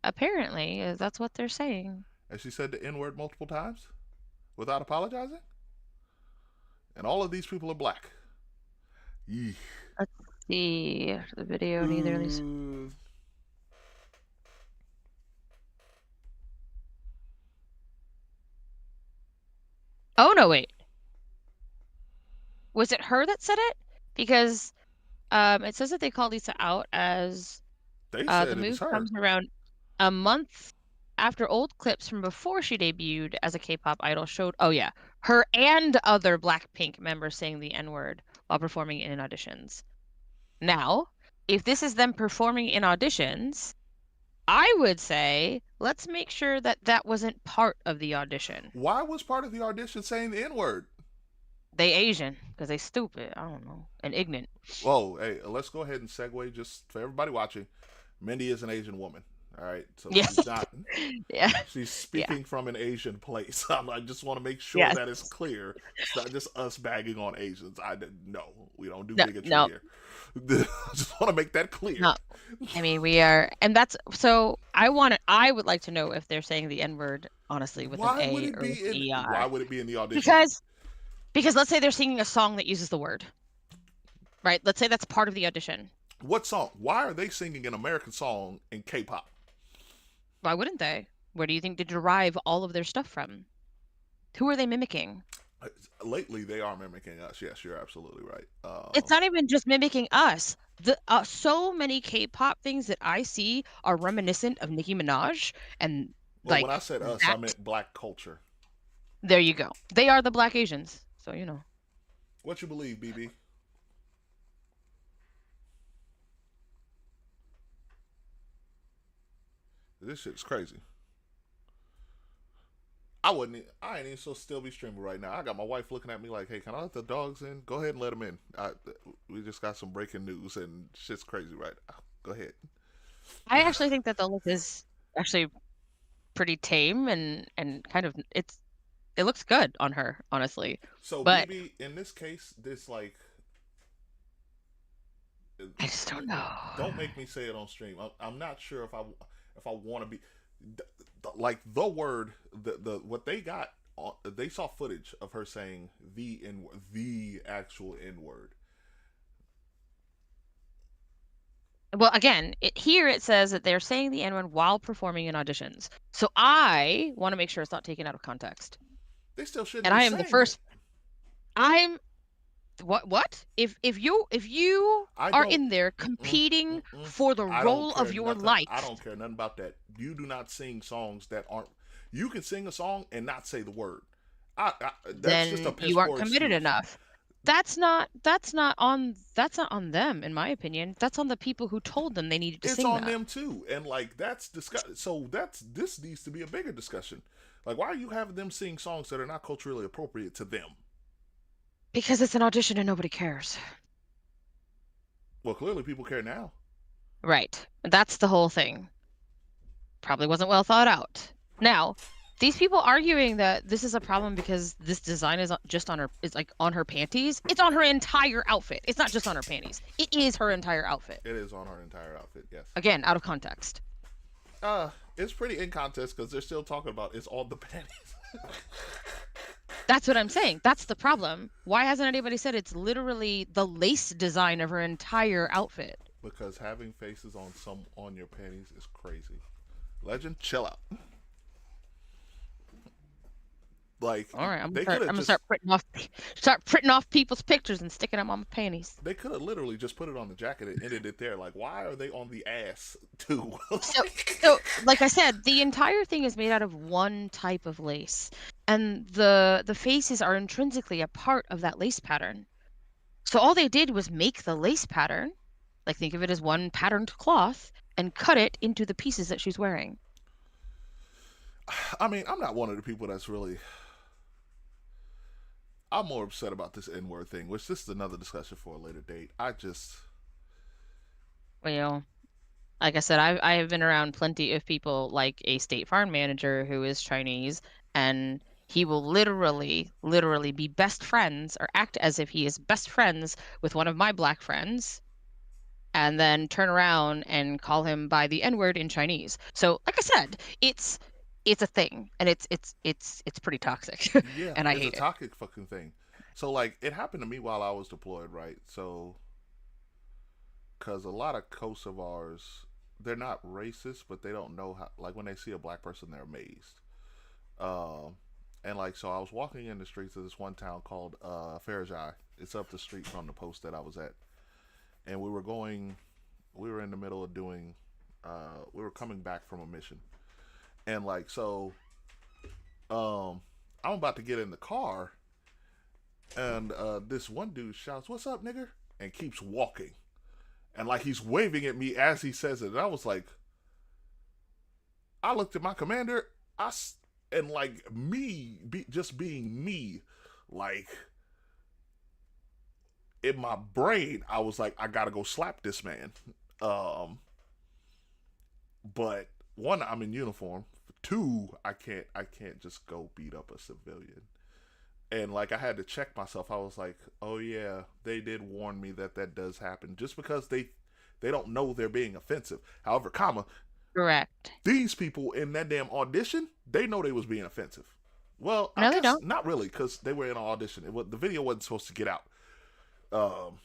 apparently that's what they're saying. And she said the N word multiple times without apologizing? And all of these people are black. Yee. Let's see the video. Neither of these. Uh, Oh no, wait. Was it her that said it? Because it says that they called Lisa out as they the said it was move her. comes around a month after old clips from before she debuted as a K-pop idol showed, oh yeah, her and other Blackpink members saying the N-word while performing in auditions. Now, if this is them performing in auditions, I would say let's make sure that that wasn't part of the audition. Why was part of the audition saying the N word? They Asian because they stupid. I don't know, and ignorant. Whoa, hey, let's go ahead and segue just for everybody watching. Mindy is an Asian woman. All right, so Yeah, she's not. yeah, She's yeah, speaking from an Asian place. I just want to make sure yes. that it's clear. It's not just us bagging on Asians. No, we don't do No, bigotry no, here. I just want to make that clear. no. I mean, we are, and that's so. I would like to know if they're saying the N word honestly with an Why would A it or with be in? Why ER. would it be in the audition? Because let's say they're singing a song that uses the word, right? Let's say that's part of the audition. What song? Why are they singing an American song in K-pop? Why wouldn't they? Where do you think they derive all of their stuff from? Who are they mimicking? Lately, they are mimicking us. Yes, you're absolutely right. It's not even just mimicking us. The so many K-pop things that I see are reminiscent of Nicki Minaj, and Well, when I like said us, I that. meant black culture. There you go. They are the Black Asians, so you know. What you believe, BB? This shit's crazy. I wouldn't. I ain't even so still be streaming right now. I got my wife looking at me like, "Hey, can I let the dogs in? Go ahead and let them in." We just got some breaking news and shit's crazy right now. Go ahead. I actually think that the look is actually pretty tame and kind of it looks good on her, honestly. So But BB, in this case, this like, I just don't know. don't make me say it on stream. I'm not sure if I want to be like the word the what they got. They saw footage of her saying the actual N word. Well, again, here it says that they're saying the N-word while performing in auditions. So I want to make sure it's not taken out of context. They still shouldn't And be I am the saying it. first. I'm what? If you I are don't. in there Mm-mm, competing mm-mm. for the I don't role care of your nothing. I life, don't care nothing about that. You do not sing songs that aren't. You can sing a song and not say the word. That's just a then piss you aren't poor committed excuse. enough. That's not on them, in my opinion. That's on the people who told them they needed to It's sing on that. them too, and like that's discuss. So this needs to be a bigger discussion. Like, why are you having them sing songs that are not culturally appropriate to them? Because it's an audition and nobody cares. Well, clearly people care now. Right. That's the whole thing. Probably wasn't well thought out. Now, these people arguing that this is a problem because this design is just on her is like on her panties. It's on her entire outfit. It's not just on her panties. It is her entire outfit. It is on her entire outfit. Yes. Again, out of context. It's pretty in contest because they're still talking about it's all the panties. That's what I'm saying. That's the problem. Why hasn't anybody said it's literally the lace design of her entire outfit? Because having faces on your panties is crazy. Legend, chill out. Like, All right, they could I'm have gonna just start printing off people's pictures and sticking them on my panties. they could have literally just put it on the jacket and ended it there. Like, why are they on the ass too? So, like I said, the entire thing is made out of one type of lace, and the faces are intrinsically a part of that lace pattern. So all they did was make the lace pattern, like think of it as one patterned cloth, and cut it into the pieces that she's wearing. I mean, I'm not one of the people that's really. I'm more upset about this N word thing, which this is another discussion for a later date. I just Well, Like I said, I have been around plenty of people like a State Farm manager who is Chinese, and he will literally be best friends or act as if he is best friends with one of my black friends, and then turn around and call him by the N-word in Chinese. So, like I said, it's a thing, and it's pretty toxic, Yeah, and I it's a hate it. toxic fucking thing. So like, it happened to me while I was deployed, right? So, because a lot of Kosovars, they're not racist, but they don't know how. Like when they see a black person, they're amazed. Um, and like, so I was walking in the streets of this one town called Farajai. It's up the street from the post that I was at, and we were going. We were in the middle of doing. We were coming back from a mission, and like, so, um, I'm about to get in the car, and this one dude shouts, "What's up, nigger?" and keeps walking, and like he's waving at me as he says it. And I was like, I looked at my commander, and like just being me, like in my brain, I was like, I gotta go slap this man. Um, but one, I'm in uniform. Two, I can't just go beat up a civilian. And like I had to check myself. I was like, oh yeah, they did warn me that that does happen. Just because they don't know they're being offensive. However, comma, Correct. these people in that damn audition, they know they was being offensive. Well, I No, they guess don't. not really, because they were in an audition. The video wasn't supposed to get out. Um,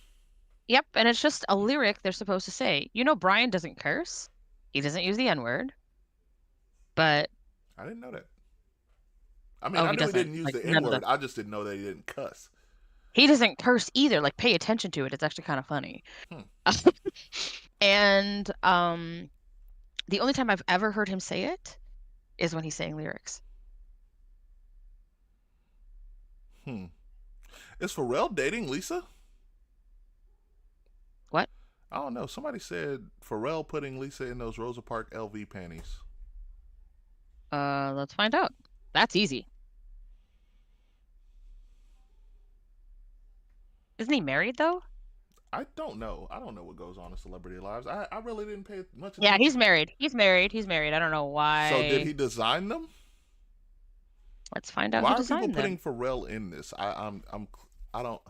Yep, and it's just a lyric they're supposed to say. You know, Brian doesn't curse. He doesn't use the N-word, but I didn't know that. I mean, oh, I he knew he doesn't. didn't use Like the N none of word. the. I just didn't know that he didn't cuss. He doesn't curse either. Like pay attention to it. It's actually kind of funny. Hmm. And the only time I've ever heard him say it is when he's saying lyrics. Hmm. Is Pharrell dating Lisa? What? I don't know. Somebody said Pharrell putting Lisa in those Rosa Parks LV panties. Let's find out. That's easy. Isn't he married though? I don't know. I don't know what goes on in celebrity lives. I really didn't pay much Yeah, he's attention. married. He's married. He's married. I don't know So did why. he design them? Let's find out Why who are people designed putting them. Pharrell in this? I don't.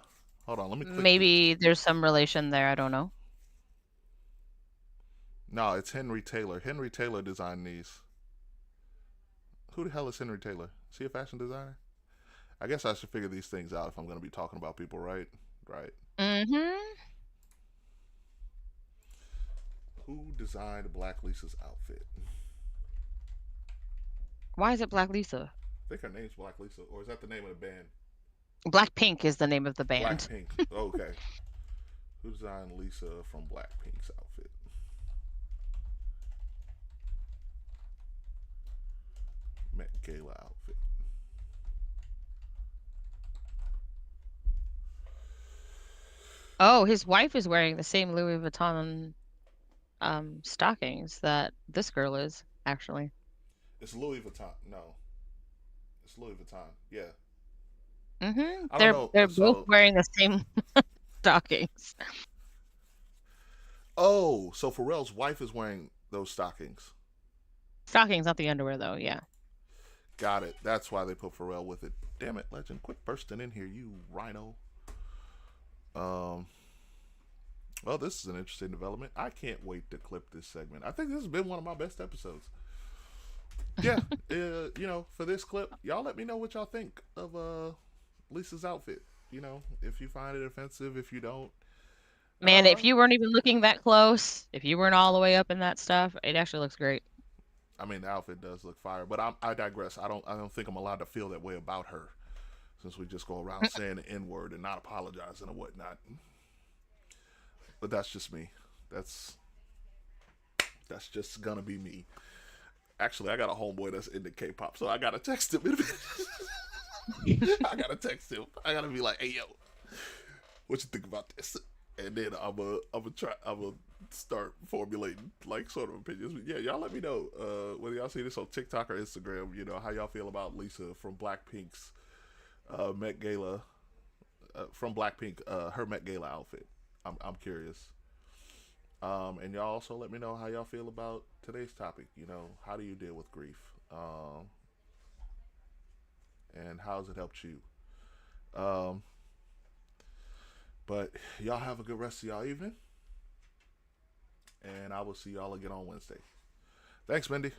Hold on. Let me click the. Maybe there's some relation there. I don't know. No, it's Henry Taylor. Henry Taylor designed these. Who the hell is Henry Taylor? Is he a fashion designer? I guess I should figure these things out if I'm going to be talking about people, right? Right. Mm-hmm. Who designed Black Lisa's outfit? Why is it Black Lisa? I think her name's Black Lisa, or is that the name of the band? Blackpink is the name of the band. Blackpink. Oh, okay. Who designed Lisa from Blackpink's outfit? Met Gala outfit. Oh, his wife is wearing the same Louis Vuitton stockings that this girl is, actually. It's Louis Vuitton. No, it's Louis Vuitton. Yeah. Mm-hmm. I don't They're know. they're both So, wearing the same stockings. oh, so Pharrell's wife is wearing those stockings. Stockings, not the underwear though, yeah. Got it. That's why they put Pharrell with it. Damn it, Legend! Quit bursting in here, you rhino. Um. Well, this is an interesting development. I can't wait to clip this segment. I think this has been one of my best episodes. Yeah, for this clip, y'all let me know what y'all think of Lisa's outfit. If you find it offensive, if you don't. Man, Uh, if you weren't even looking that close, if you weren't all the way up in that stuff, it actually looks great. I mean, the outfit does look fire, but I digress. I don't think I'm allowed to feel that way about her, since we just go around saying the N word and not apologizing and whatnot. But that's just me. That's that's just gonna be me. Actually, I got a homeboy that's into K-pop, so I gotta text him. I gotta text him. I gotta be like, "Hey, yo, what you think about this?" And then I'm a start formulating like sort of opinions. But yeah, y'all let me know whether y'all see this on TikTok or Instagram. How y'all feel about Lisa from Blackpink's Met Gala, from Blackpink, her Met Gala outfit. I'm curious. And y'all also let me know how y'all feel about today's topic. You know, how do you deal with grief? And how has it helped you? Um, but y'all have a good rest of y'all evening. And I will see y'all again on Wednesday. Thanks, Mindy.